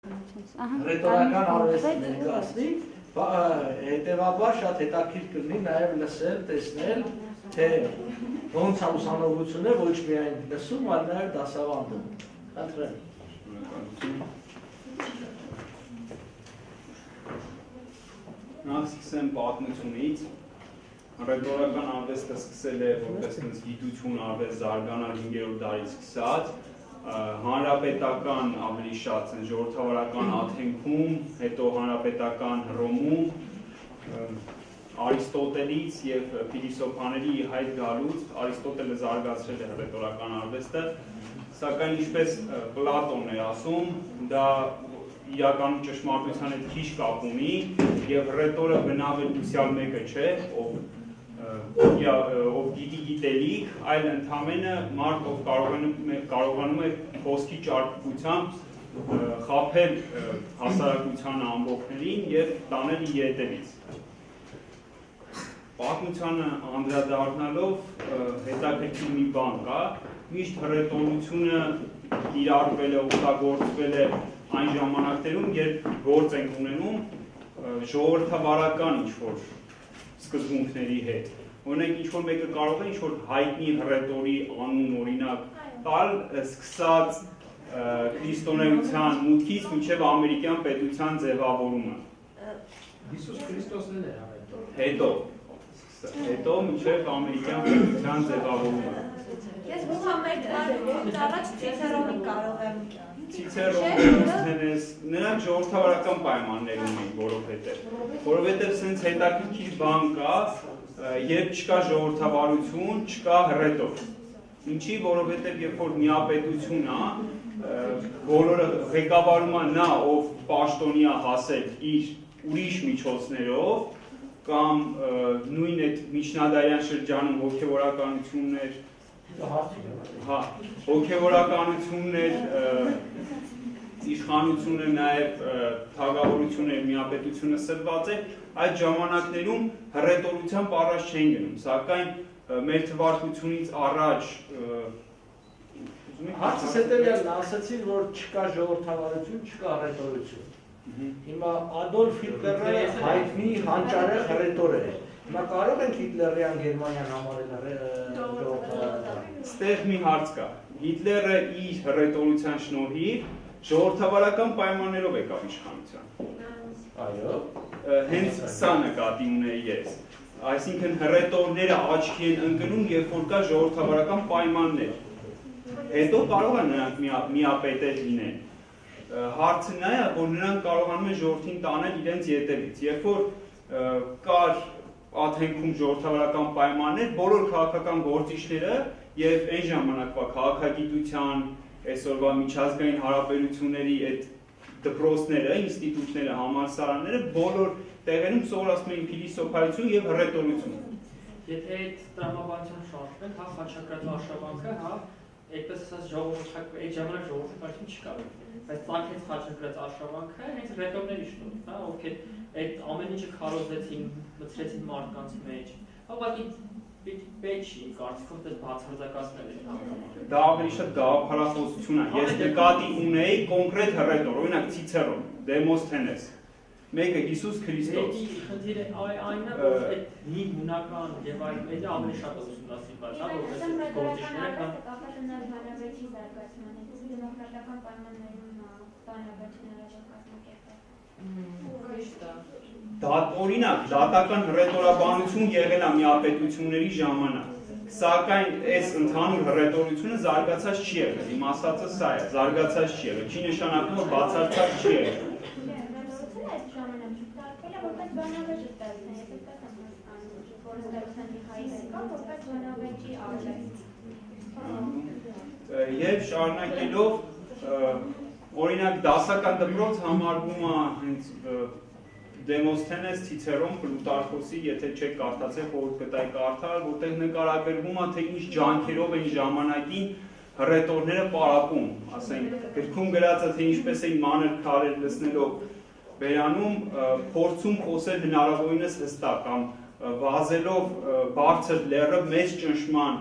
Ռետորական արվեստի ներկայացնի, հետևաբար շատ հետաքրքիր կլինի նաև լսել, տեսնել, թե ոնց է ուսանողությունը ոչ միայն լսում, այլ նաև դասավանդում։ Խնդրեմ։ Նախ սկսեմ պատմությունից։ Ռետորական արվեստը սկսել է որպես գիտություն արվեստ զարգանալ 5-րդ դարից սկսած, հանրապետական ավելի շատ ժողովրդավարական Աթենքում, հետո հանրապետական Հռոմում, Արիստոտելից եւ փիլիսոփաների հայտ գալուց Արիստոտելը զարգացրել է ռետորական արվեստը, սակայն ինչպես Պլատոնն է ասում, դա իրականում ճշմարտության հետ քիչ կապ ունի եւ ռետորը բնավետությամբ մեկը չէ, ով գիտի գիտելիք, այլ ընդամենը մարդ, ով կարողանում է խոսքի ճարպկությամբ խաբել հասարակությանը ամբողջներին եւ տանել իր ետևից։ Պատմությանը անդրադառնալով հետաքրքիր մի բան կա, միշտ հռետորությունը կիրառվել է, օգտագործվել է այն ժամանակներում, երբ գործ ենք ունենում ժողովրդավարական ինչ-որ սկզբունքների հետ։ Օրինակ ինչ-որ մեկը կարող է ինչ-որ հայտնի հռետորի անուն օրինակ տալ, սկսած քրիստոնեության մուտքից մինչև ամերիկյան պետության ձևավորումը։ Հիսուս Քրիստոսն է հռետոր։ Հետո մինչև ամերիկյան պետության ձևավորումը։ Ես Մուհամեդ առաջ Ցիցերոնի կարող եմ Ցիցերոնը նրանք ժողովրդավարական պայմաններում էին, որովհետև սենց հետաքրքիր բան կա, երբ չկա ժողովրդավարություն, չկա հռետոր։ Ինչի, որովհետև երբ որ միապետություն է, բոլորը ղեկավարում է նա, ով պաշտոնի է հասել իր ուրիշ միջոցներով, կամ նույն այդ միջնադարյան շրջանում հոգևորականություններ, հոգևորականություններ, իշխանությունը նաև թագավորությունը, միապետությունը սրված է, այդ ժամանակներում հռետորությամբ առաջ չեն գնում, սակայն մեր թվարկությունից առաջ Հարցս հետևյալն ասացին, որ չկա ժողովրդավարություն, չկա հռետորություն։ Հիմա Ադոլֆ Հիտլերը հայտնի հանճարեղ հռետոր է։ Հիմա կարող ենք Հիտլերյան Գերմանիան համարել ժողովրդավարական։ Ստեղ մի հարց կա։ Հիտլերը իր հռետորության շնորհիվ ժողովրդավարական պայմաններով եկավ իշխանության։ Այո։ Հենց սա նկատի ունեի ես։ Այսինքն հռետորները աչքի են ընկնում, երբ որ կա ժողովրդավարական պայմաններ։ Հետո կարող են նրանք միապետեր լինեն։ Հարցը նա է, որ նրանք կարողանում են ժողովրդին տանել իրենց ետևից։ Երբ որ կար Աթենքում ժողովրդավարական պայմաններ, բոլոր քաղաքական գործիչները եւ այն ժամանակվա քաղաքագիտության, այսօրվա միջազգային հարաբերությունների այդ դպրոցները, ինստիտուտները, համալսարանները բոլոր տեղերում սովորացնում էին փիլիսոփայություն եւ հռետորություն։ Եթե այդ տրամաբանության շարժվենք, հա խաչակրաց արշավանքը, հա այդպես ասած ժողովրդական այդ ժամանակ ժողովրդական չկար, բայց ցանկեց խաչակրաց արշավանքը հենց ռետորների շնորհիվ, հա, ովքեր այդ ամեն ինչը քարոզեցին, մցրեցին մարդկանց մեջ։ Հա, ուղղակի պետք չի կարծիքով դες բացարձակացնել են հանգամանքը։ Դա ավելի շատ գաղափարախոսություն է։ Ես նկատի ունեի կոնկրետ հռետոր, օրինակ Ցիցերոն, Դեմոսթենես, մեկը Հիսուս Քրիստոս։ Խնդիրը այն է, որ այդ հին հունական եւ այլ մեդիա ավելի շատ ուսումնասիրված է, որովհետեւ գործիչները կապակցություններ բանավեճի զարգացման հետ, դեմոկրատական պայմաններում բանավեճն առաջ կազմակերպել։ Դա օրինակ, դատական հռետորաբանություն եղել է միապետությունների ժամանակ, սակայն այս ընդհանուր հռետորությունը զարգացած չի եղել, իմ ասածը սա է, զարգացած չի եղել, չի նշանակում, որ բացարձակ չի եղել։ Եվ շարունակելով, օրինակ դասական դպրոց համարվում է հենց Դեմոսթենես, Ցիցերոն, Պլուտարխոսի, եթե չեք կարդացել, խորհուրդ կտայի կարդալ, որտեղ նկարագրվում է, թե ինչ ջանքերով են ժամանակին հռետորները պարապում, ասենք, գրքում գրածը, թե ինչպես էին մանր քարեր լցնելով բերանում, փորձում խոսել հնարավորինս հստակ կամ վազելով բարձր լեռը մեծ ճնշման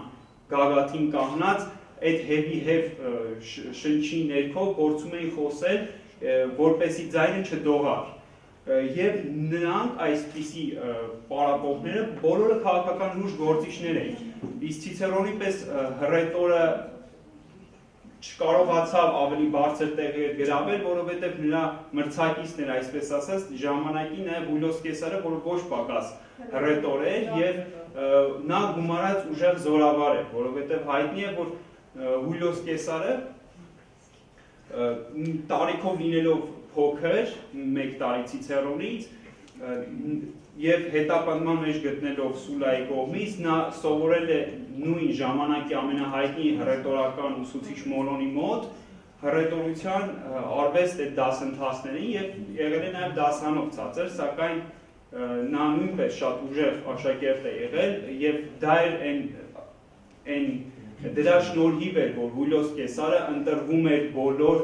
գագաթին կանգնած, այդ հեվի հև շնչի ներքո փորձում էին խոսել որպեսզի ձայնը չդողար։ Եվ նրանք այսպիսի պարապողները բոլորը քաղաքական լուրջ գործիչներ էին։ Իսկ Ցիցերոնի պես հռետորը չկարողացավ ավելի բարձր տեղեր գրավել, որովհետև նրա մրցակիցն էր, այսպես ասած, ժամանակի նաև Հուլիոս Կեսարը, որը ոչ պակաս հռետոր էր եւ նա գումարած ուժեղ զորավար էր, որովհետև հայտնի է, որ Հուլիոս Կեսարը տարիքով լինելով փոքր, 1 տարի Ցիցերոնից եւ հետապնդման մեջ գտնելով Սուլայի կողմից, նա սովորել է նույն ժամանակի ամենահայտնի հռետորական ուսուցիչ Մոլոնի մոտ հռետորության արվեստ է դասընթացներին եւ եղել է նաեւ դասանող ցածր, սակայն նա նույնպես շատ ուժեղ աշակերտ է եղել եւ դա էր դրա շնորհիվ էր, որ Հուլիոս Կեսարը ընտրվում էր բոլոր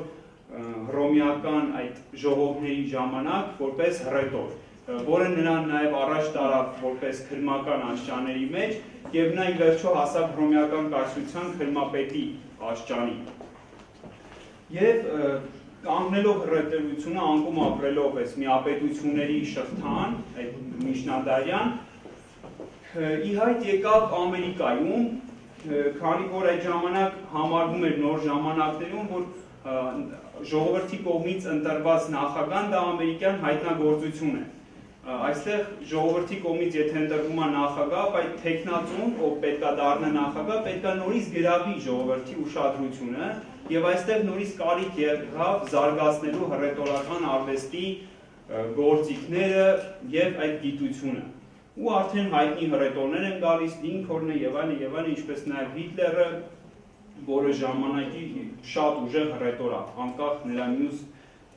հռոմեական այդ ժողովների ժամանակ որպես հռետոր, որը նրան նաև առաջ տարավ որպես քրմական աշճանների մեջ եւ նա ի վերջո հասավ հռոմեական կայսրության քրմապետի աշճանի։ Եվ կանգնելով հռետորությունը, անկում ապրելով այս միապետությունների շղթան, այդ միջնադարյան, ի հայտ եկավ Ամերիկայում, քանի որ այդ ժամանակ համարվում էր նոր ժամանակներում, որ ժողովրդի կողմից ընտրված նախագահն դա ամերիկյան հայտնագործություն է։ Այստեղ ժողովրդի կողմից եթե ընտրվում է նախագահ, այդ տեխնացուն, ով պետքա դառնա նախագահ, պետքա նորից գրավի ժողովրդի ուշադրությունը եւ այստեղ նորից կարիք եղավ զարգացնելու հռետորական արվեստի գործիքները եւ այդ գիտությունը։ Ու արդեն հայտնի հռետորներ են գալիս, Լինքոլնը եւ այլն, ինչպես նաեւ Հիտլերը, որը ժամանակի շատ ուժեղ հռետոր է, անկախ նրա մյուս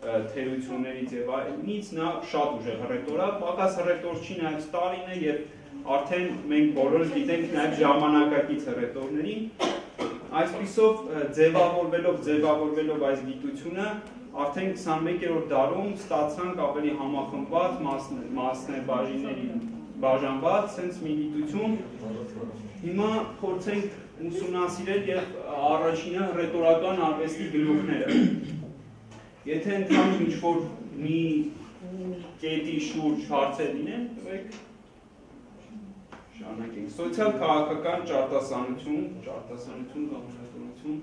թերություններից եւ այլնից, նա շատ ուժեղ հռետոր է, պակաս հռետոր չի նաեւ Ստալինը եւ արդեն մենք բոլորս գիտենք նաեւ ժամանակակից հռետորներին։ Այսպիսով ձևավորվելով այս գիտությունը արդեն 21-րդ դարում ստացանք ավելի համախմբված մասնաբաժինների բաժանված sense մի գիտություն։ Հիմա փորձենք ուսումնասիրել եւ առաջինը հռետորական արվեստի գլուխները։ Եթե ընդհանուր ինչ-որ մի կետի շուրջ հարցեր լինեն, տվեք շարունակենք։ Սոցիալ-քաղաքական ճարտասանություն կամ հռետորություն,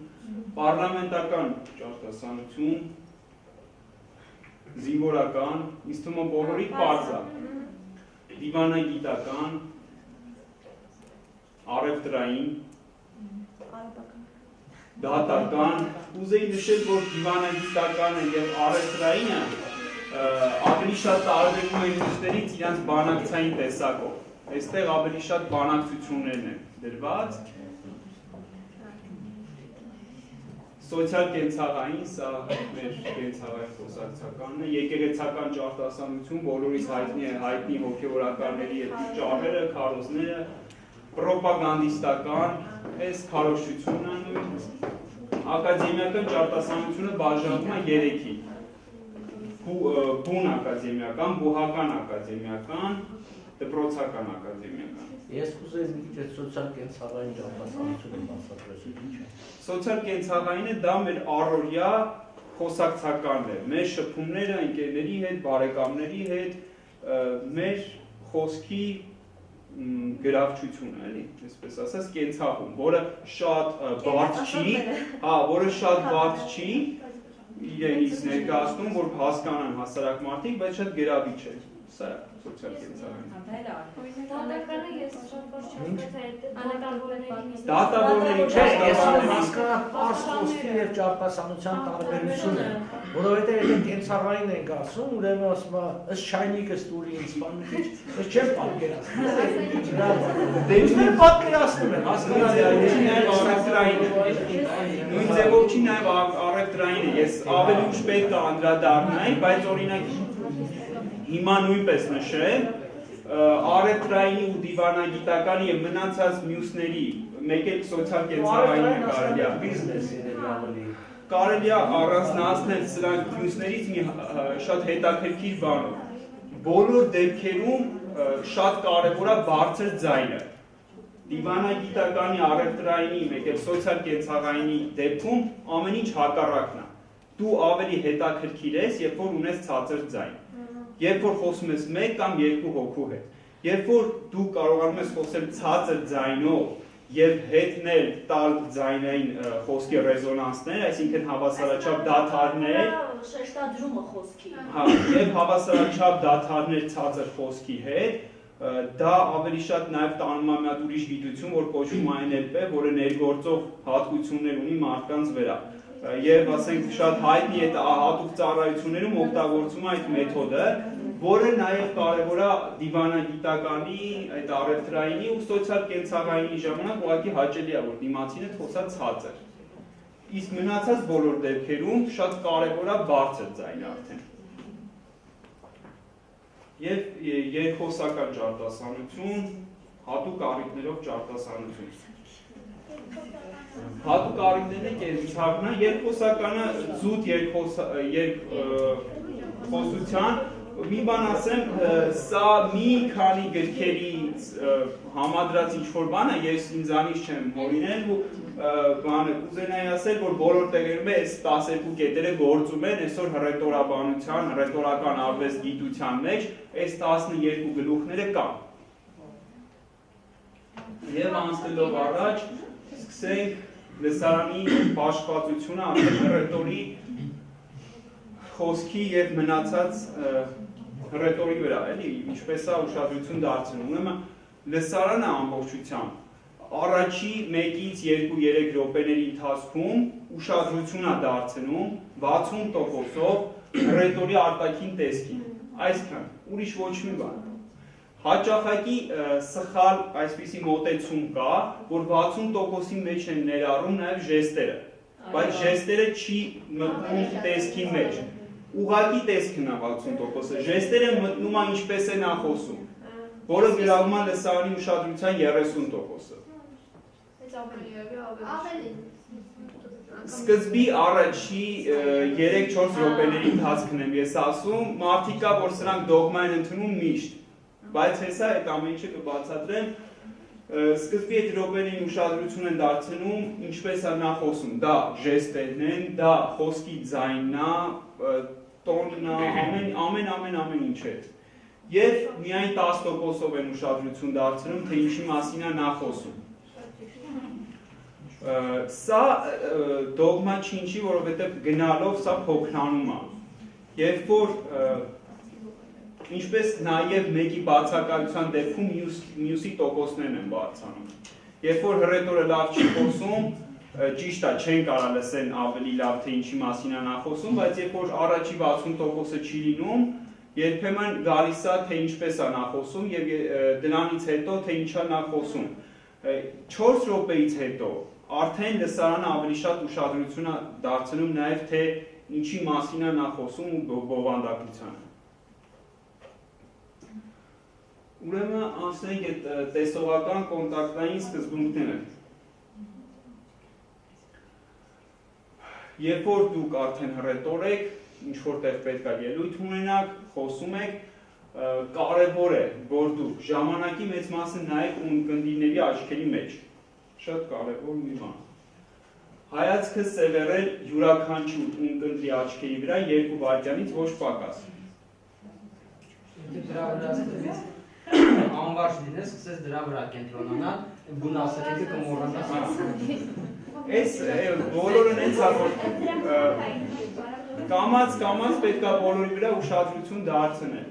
պարլամենտական ճարտասանություն, զինվորական, ինձ թվում է բոլորի պարզ է, դիվանագիտական, առևտրային, դատական, ուզեի նշել, որ դիվանագիտականը եւ առևտրայինը ավելի շատ տարբերվում են մյուսներից իրենց բանակցային տեսակով։ Այստեղ ավելի շատ բանակցություններն են դրված։ Սոցիալ-կենցաղային, սա մեր կենցաղային խոսակցականն է, եկեղեցական ճարտասանություն, բոլորից հայտնի հոգևորականների այդ ճառերը, քարոզները, պրոպագանդիստական, այս քարոզչությունը նույն, ակադեմիական ճարտասանությունը բաժանվում է 3-ի, բուն ակադեմիական, բուհական ակադեմիական, դպրոցական ակադեմիական։ Ես կուզեի մի քիչ սոցիալ-կենցաղային ճարտասանությունը բացատրել, ինչ է։ Սոցիալ-կենցաղայինը դա մեր առօրյա խոսակցականն է, մեր շփումները ընկերների հետ, բարեկամների հետ, մեր խոսքի գրավչությունը, էլի, այսպես ասած, կենցաղում, որը շատ բարդ չի, իրենից ներկայացնում, որ հասկանան հասարակ մարդիկ, բայց շատ գրավիչ է, սա է սոցիալ-կենցաղային։ Դատավորների ես հասկանալ պարզ խոսքի եւ ճարտասանության տարբերությունը, որովհետեւ եթե կենցաղային ենք ասում, ուրեմն ասում է, ըստ չայնիկը ստուրի ինձ բան մի քիչ, ես չեմ պատկերացնում։ Դե ինչ պատկերացնում եմ, հասկանալ նույն ձևով չի նաեւ առևտրայինը, ես ավելի ուշ պետք է անդրադառնայի, բայց օրինակ հիմա նույնպես նշել, առևտրայինի ու դիվանագիտականի եւ մնացած մյուսների, մեկ էլ սոցիալ-կենցաղային կարելի է բիզնեսի ավելի կարելի է առանձնացնել սրանք մյուսներից մի շատ հետաքրքիր բանով։ Բոլոր դեպքերում շատ կարևոր է բարձր ձայնը։ Դիվանագիտականի, առևտրայինի, մեկ էլ սոցիալ-կենցաղայինի դեպքում ամեն ինչ հակառակն է։ դու ավելի հետաքրքիր ես, երբ որ ունես ցածր ձայն։ Երբ որ խոսում ես 1 կամ 2 հոգու հետ։ Երբ որ դու կարողանում ես խոսել ցածր ձայնով եւ հետնել տալ ձայնային խոսքի ռեզոնանսներ, այսինքն հավասարաչափ դադարներ, շեշտադրումը խոսքի։ հա, եւ հավասարաչափ դադարներ ցածր խոսքի հետ, դա ավելի շատ նաեւ տանում է մի հատ ուրիշ գիտություն, որ կոչվում է NLP, որը ներգործող հատկություններ ունի մարդկանց վրա։ Եվ ասենք շատ հայտնի է հատուկ ծառայություններում օգտագործվում է այդ մեթոդը, որը նաև կարևոր է դիվանագիտականի, այդ առևտրայինի ու սոցիալ կենցաղայինի ժամանակ ուղղակի հաճելի է, որ դիմացինը խոսա ցածր։ Իսկ մնացած բոլոր դեպքերում շատ կարևոր է բարձր ձայնը արդեն։ Եվ երկխոսական ճարտասանություն, հատուկ առիթներով ճարտասանություն։ Հատուկ առիթներն կենցաղն է, երկխոսականը զուտ երկխոսության մի բան ասեմ, սա մի քանի գրքերից համադրած ինչ-որ բան է, ես ինձանից չեմ հորինել ու բանը կուզենայի ասել, որ բոլոր տեղերում այս 12 կետերը գործում են այսօր հռետորաբանության, հռետորական արվեստ գիտության մեջ, այս 12 գլուխները կան։ Եվ անցնելով առաջ, սկսենք լսարանի բաշխվածությունը արդեն հռետորի խոսքի եւ մնացած հռետորի վրա, էլի, ինչպես է ուշադրություն դարձնում, ուրեմն լսարանը ամբողջությամբ առաջի 1-ից 2-3 րոպեների ընթացքում ուշադրություն է դարձնում 60%-ով հռետորի արտաքին տեսքին, այսքան, ուրիշ ոչ մի բան։ Հաճախակի սխալ այսպիսի մոտեցում կա, որ 60%-ի մեջ են ներառում նաև ժեստերը, բայց ժեստերը չի մտնում տեսքի մեջ։ Ուղղակի տեսքն է 60%-ը, ժեստերը մտնում է ինչպես է նա խոսում, որը գրավում է լսարանի ուշադրության 30%-ը։ Սկզբի առաջի 3-4 րոպեների ընթացքն եմ ես ասում, մարդիկ կա, որ սրանք դոգմա են ընդունում միշտ, բայց հեսա այդ ամեն ինչը կբացատրեմ, սկզբի այդ րոպեներին ուշադրություն են դարձնում, ինչպես է նա խոսում, դա ժեստերն են, դա խոսքի ձայնն է, տոնն է, ամեն ինչ է։ Եվ միայն 10%-ով են ուշադրություն դարձնում, թե ինչի մասին է նա խոսում։ Սա դոգմա չի, որովհետև գնալով սա փոքրանում է։ Երբ որ ինչպես նաև մեկի բացակայության դեպքում մյուսի տոկոսներն են բարձրանում։ Երբ որ հռետորը լավ չի խոսում, ճիշտ է, չեն կարող լսեն ավելի լավ, թե ինչի մասին է նա խոսում, բայց երբ որ առաջի 60%-ը չի լինում, երբեմն գալիս է, թե ինչպես է նա խոսում եւ դրանից հետո թե ինչ է նա խոսում։ 4 րոպեից հետո արդեն լսարանը ավելի շատ ուշադրություն է դարձնում նաև թե ինչի մասին է նա խոսում ու բովանդակությանը։ Ուրեմն անցնենք այդ տեսողական կոնտակտային սկզբունքները։ Երբ որ դուք արդեն հռետոր եք, ինչ-որտեղ պետք է ելույթ ունենաք, խոսում եք, կարևոր է, որ դուք ժամանակի մեծ մասը նայեք ունկնդիրների աչքերի մեջ։ Շատ կարևոր մի բան։ Հայացքը սևեռել յուրաքանչյուր ունկնդրի աչքերի վրա 2 վայրկյանից ոչ պակաս։ Դրա վրա անվարժ լինես, սկսես դրա վրա կենտրոնանալ, բուն ասելիքը կմոռանաս։ Այս բոլորն են ցավոտ կամած պետք է բոլորի վրա ուշադրություն դարձնել։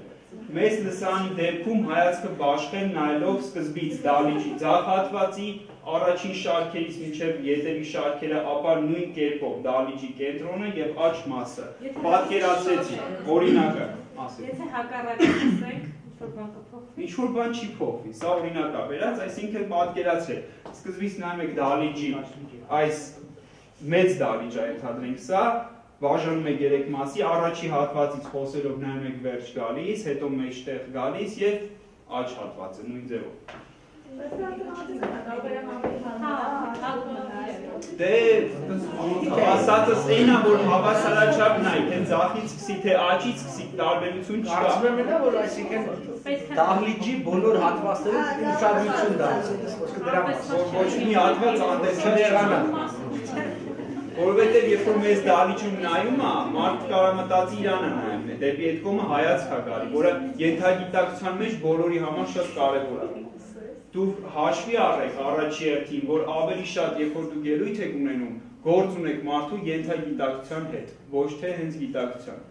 Մեծ լսարանի դեպքում հայացքը բաշխել նայելով սկզբից դալիճի ձախ հատվածի առաջին շարքերից մինչև ետևի շարքերը, ապա նույն կերպով դալիճի կենտրոնը եւ աջ մասը։ Պատկերացրեցի, օրինակը ասեք։ Եթե հակառակը ասենք, ինչ-որ բան չի փոխվի, սա օրինակ է վերած, այսինքն պատկերացրեք, սկզբից նայում եք դալիճի, այս մեծ դալիճ է ենթադրենք սա, բաժանում եք 3 մասի, առաջի հատվածից խոսելով նայում եք վերջ գալիս, հետո մեջտեղ գալիս եւ աջ հատվածը նույն ձևով։ Դե ասածս այնա, որ հավասարաչափ նայ, թե ձախից սկսի, թե աջից սկսի, տարբերություն չկա։ Կարծում եմ դա, որ այսինքն դահլիճի բոլոր հատվածներում ուշադրություն դարձնել, ոչ մի հատված անտեսել չեղանա։ Որովհետև երբ որ մեզ դահլիճում նայում է, մարդը կարող մտածի իրան է նայում, դեպի այդ կողմը հայացք է գալի, որը ենթագիտակցության մեջ բոլորի համար շատ կարևոր է։ Դու հաշվի առեք առաջի հերթին, որ ավելի շատ երբ որ դու ելույթ եք ունենում, գործ ունեք մարդու ենթագիտակցության հետ, ոչ թե հենց գիտակցության։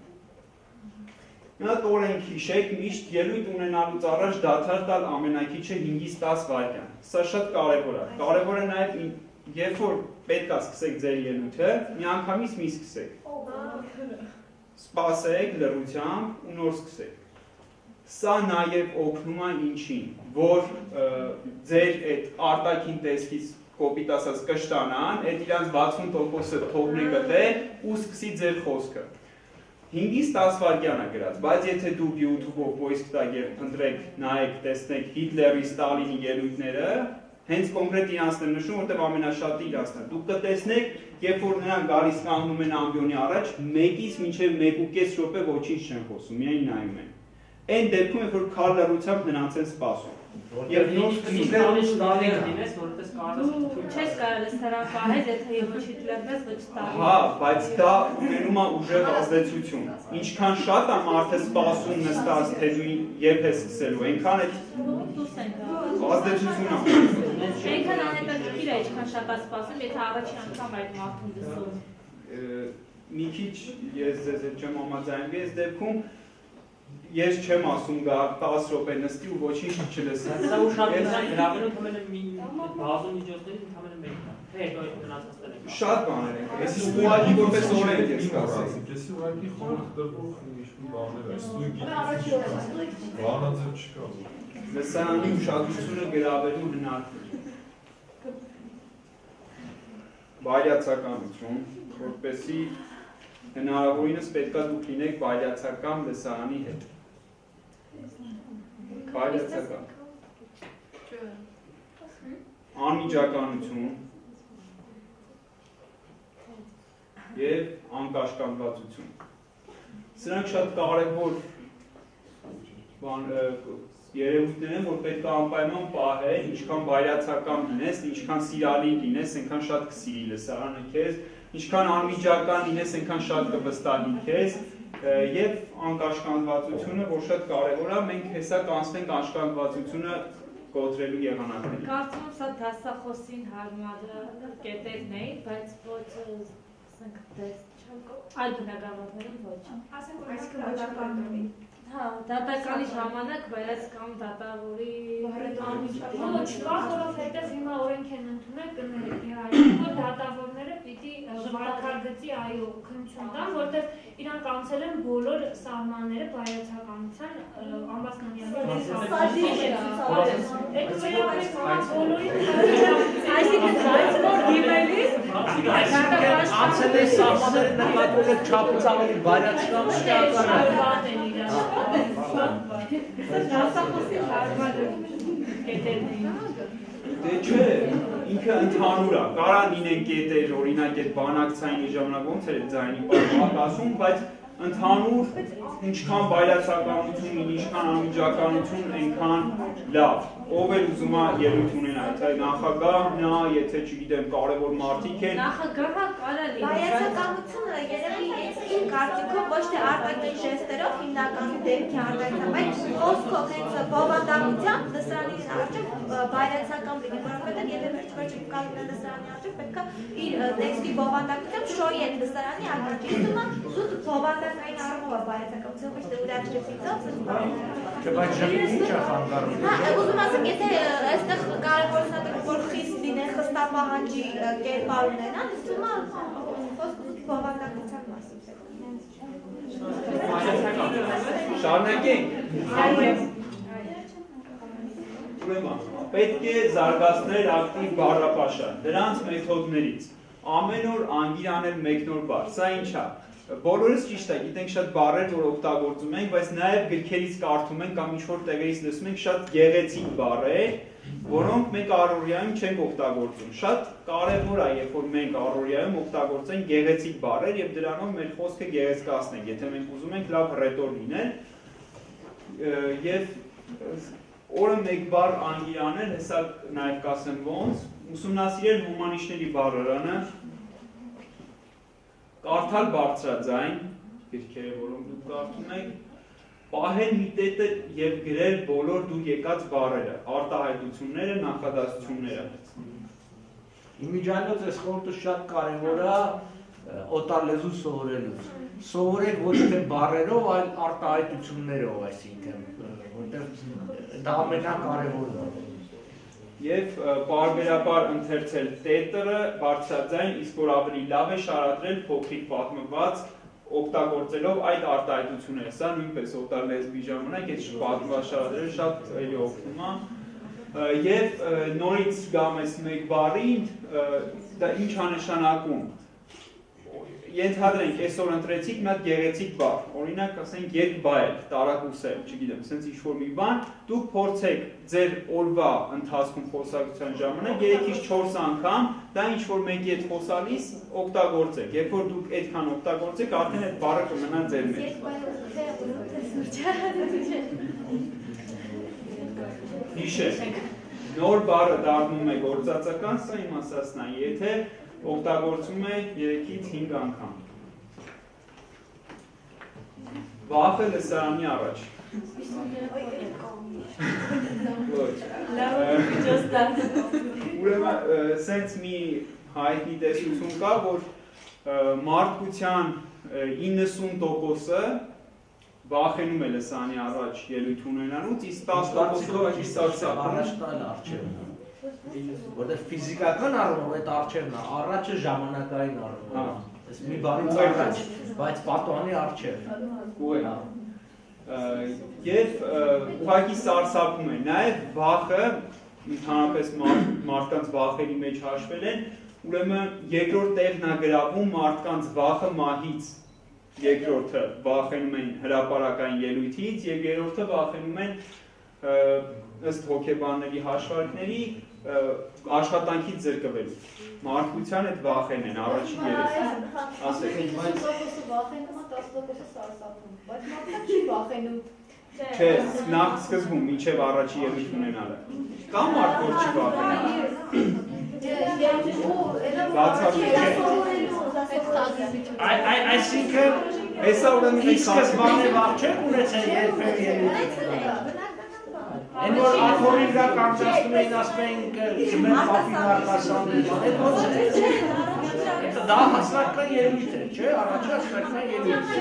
Մի հատ օրենք հիշեք, միշտ ելույթ ունենալուց առաջ դադար տալ ամենաքիչը 5-ից 10 վայրկյան։ Սա շատ կարևոր է։ Կարևոր է նաև երբ որ պետք է սկսեք ձեր ելույթը, միանգամից մի սկսեք։ Սպասեք լռությամբ ու նոր սկսեք։ Սա նաև օգնում է ինչին, որ ձեր այդ արտաքին տեսքից կոպիտ ասած կշտանան, այդ իրանց 60%-ը թողնի գտե ու սկսի ձեր խոսքը։ 5-ից 10 վայրկյան է գրած, բայց եթե դուք YouTube-ով voice տակ եւ փնտրեք, նայեք, տեսնեք Հիտլերի, Ստալինի ելույթները, հենց կոնկրետ իրանցն եմ նշում, որտեղ ամենաշատը իրանցն է։ Դուք կտեսնեք, երբ որ նրանք գալիս կանգնում են ամբիոնի առաջ, 1-ից մինչև 1.5 րոպե ոչինչ չեն խոսում, միայն նայում են։ Այն դեպքում, երբ որ քար լռությամբ նրանց են սպասում։ Եվ նոր Ստալին դինես, որտես կարողես Չես կարելի սրապահել, եթե ոչ Հիտլերպես, ոչ Ստալին։ Հա, բայց դա ունենում է ուժեղ ազդեցություն։ Ինչքան շատ է մարդը սպասում նստած, թե դու երբ ես սկսելու, այնքան այդ ազդեցությունն է։ Այնքան անհետաքրքիր է, ինչքան շատ է սպասում, եթե առաջին անգամ այդ մարդուն լսում։ Մի քիչ ես ձեզ հետ չեմ համաձայնվի, այս դեպքում ես չեմ ասում գա 10 րոպե նստի ու ոչինչ չլսի։ Սա ուշադրության գրավելու ընդամենը մի բազում միջոցներից ընդամենը մեկն է։ Թե հետո այդ մնացածները։ Շատ բաներ են։ Ես ուղղակի որպես օրենք ես կասեմ։ Ես ուղղակի խորհուրդ տրվող ինչ-որ բաներ է, ստույգ բանաձև չկա։ Լսարանի ուշադրությունը գրավելու հնարքն է։ Բայրացականություն, որպեսզի հնարավորինս պետք է դուք լինեք բայրացական լսարանի հետ։ Բայրացական։ Անմիջականություն և անկաշկանդվածություն։ Սրանք շատ կարևոր երևույթներ են, որ պետք է անպայման պահել, ինչքան բայրացական լինես, ինչքան սիրալի լինես, այնքան շատ կսիրի լսարանը քեզ, ինչքան անմիջական լինես, այնքան շատ կվստահի քեզ, եւ անկաշկանդվածությունը, որ շատ կարևոր է, մենք հեսա կանցնենք անկաշկանդվածությունը կոտրելու եղանակներին։ Կարծում եմ սա դասախոսին հարմար կետերն էին, բայց ոչ ասենք այլ բնագավառներում ոչ։ Ասենք որ այսինքն ոչակարների։ Հա, դատականի ժամանակ բայց կամ դատավորի Ոչ, կա, որովհետև հիմա օրենք են ընդունել կներեք, որ դատավորները պիտի վարկարգծի այո քննություն տան, որտեղ իրանք անցել են բոլոր սահմանները բայրացականության Անցել է սահմանները նկատում եք չափից ավելի բայրացական Դե չէ, ինքը ընդհանուր է, կարա լինեն կետեր, օրինակ այդ բանակցային ժամանակ ոնց էր ձայնի պակասում, բայց ընդհանուր ինչքան բայրացականություն լինի, ինչքան անմիջականություն, այնքան լավ։ Ով էլ ուզում է ելույթ ունենա, եթե նախագահ, նա, եթե չգիտեմ, կարևոր մարդիկ են։ Նախագահը կարա լինի։ Բայրացականությունը երևի իմ կարծիքով ոչ թե արտաքին ժեստերով հիմնականում դեպքի արտաքին, բայց խոսքով հենց բովանդակությամբ լսարանի առջև բայրացական լինի, որովհետև եթե վերջ-վերջը կանգնել լսարանի առջև, պետք է իր տեքստի բովանդակությամբ շոյի այդ լսարանի արտաքինումը զուտ բովանդակային առումով է բայրացականությունը, ոչ թե ուրախացրեցի Չէ, բայց ժպիտի ինչ է խանգարում։ Հա, ուզում ասեմ, եթե այստեղ կարևորն է որ խիստ լինեն խստապահանջի կերպար ունենան, ուզում եմ խոսքը բովանդակության մասին։ Շարունակենք։ Ուրեմն, պետք է զարգացնել ակտիվ բառապաշար, դրանց մեթոդներից։ Ամեն օր անգիր անել մեկնոր բառ, սա ինչ է։ Բոլորս ճիշտ է, գիտենք շատ բառեր, որ օգտագործում ենք, բայց նաև գրքերից կարդում ենք կամ ինչ-որ տեղերից լսում ենք շատ գեղեցիկ բառեր, որոնք մենք առօրյայում չենք օգտագործում։ Շատ կարևոր է, երբ որ մենք առօրյայում օգտագործենք գեղեցիկ բառեր եւ դրանով մեր խոսքը գեղեցկացնենք, եթե մենք ուզում ենք լավ ռետոր լինել։ Եվ օրը մեկ բառ անգիր անել, հեսա նաև կասեմ ոնց, ուսումնասիրել հումանիստների բառարանը, կարդալ բարձրաձայն, գրքերը, որոնք դուք կարդում եք, պահել մի տետը եւ գրել բոլոր դուր եկած բառերը, արտահայտությունները, նախադասությունները։ Իմիջիայնոց այս խորհուրդը շատ կարևոր է օտար լեզու սովորելուց։ Սովորեք ոչ թե բառերով, այլ արտահայտություններով, այսինքն, որտեղ դա ամենակարևորն է։ Եվ պարբերաբար ընթերցել տետրը բարձրաձայն, իսկ որ ավելի լավ է շարադրել փոքրիկ պատմված, օգտագործելով այդ արտահայտությունները։ Սա նույնպես օտար լեզվի ժամանակ այդ պատմված շարադրելը շատ էլի օգնում է։ Եվ նորից գամ այս մեկ բառին, դա ինչ է նշանակում։ Ենթադրենք, այսօր ընտրեցիք մի հատ գեղեցիկ բառ, օրինակ ասենք երկբայել, տարակուսել, չգիտեմ, սենց ինչ-որ մի բան, դուք փորձեք ձեր օրվա ընթացքում խոսակցության ժամանակ 3-ից 4 անգամ դա ինչ-որ մեկի հետ խոսալիս օգտագործեք, երբ որ դուք այդքան օգտագործեք, արդեն այդ բառը կմնա ձեր մեջ։ Հիշեք, նոր բառը դառնում է գործածական, սա իմ ասածն է, եթե օգտագործում է 3-ից 5 անգամ։ Վախը լսարանի առաջ։ Ուրեմն, սենց մի հայտնի տեսություն կա, որ մարդկության 90%-ը վախենում է լսարանի առաջ ելույթ ունենալուց, իսկ 10%-ը առաջ տալ արջևն է։ Որտեղ ֆիզիկական առումով այդ արջևն է, առաջը ժամանակային առումով։ Այս մի բանից առաջ, բայց պատուհանի արջև։ Եվ ուղղակի սարսափում է, նաև վախը, ընդհանրապես մարդկանց վախերի մեջ հաշվել են, ուրեմն երկրորդ տեղն է գրավում մարդկանց վախը մահից, երկրորդը վախենում են հրապարակային ելույթից, եւ երրորդը վախենում են ըստ հոգեբանների հաշվարկների աշխատանքից զրկվելու։ Մարդկության այդ վախեն են առաջին երեք։ Ասեք։ 90%-ը վախենում է, 10%-ը սարսափում, բայց մարդը չի վախենում։ Չէ, նախ սկզբում մինչև առաջի ելույթ ունենալը։ Կա մարդ, որ չի վախենում։ Այսինքն, հեսա ուրեմն ի սկզբանե վախ չեք ունեցել երբեք ելույթ։ Այն որ ախորին դա կանցածում էին ասում էին կմեն պապին արկասանդրին, դա հասնական ելույթ է, չէ, առաջ հասնական ելույթ է։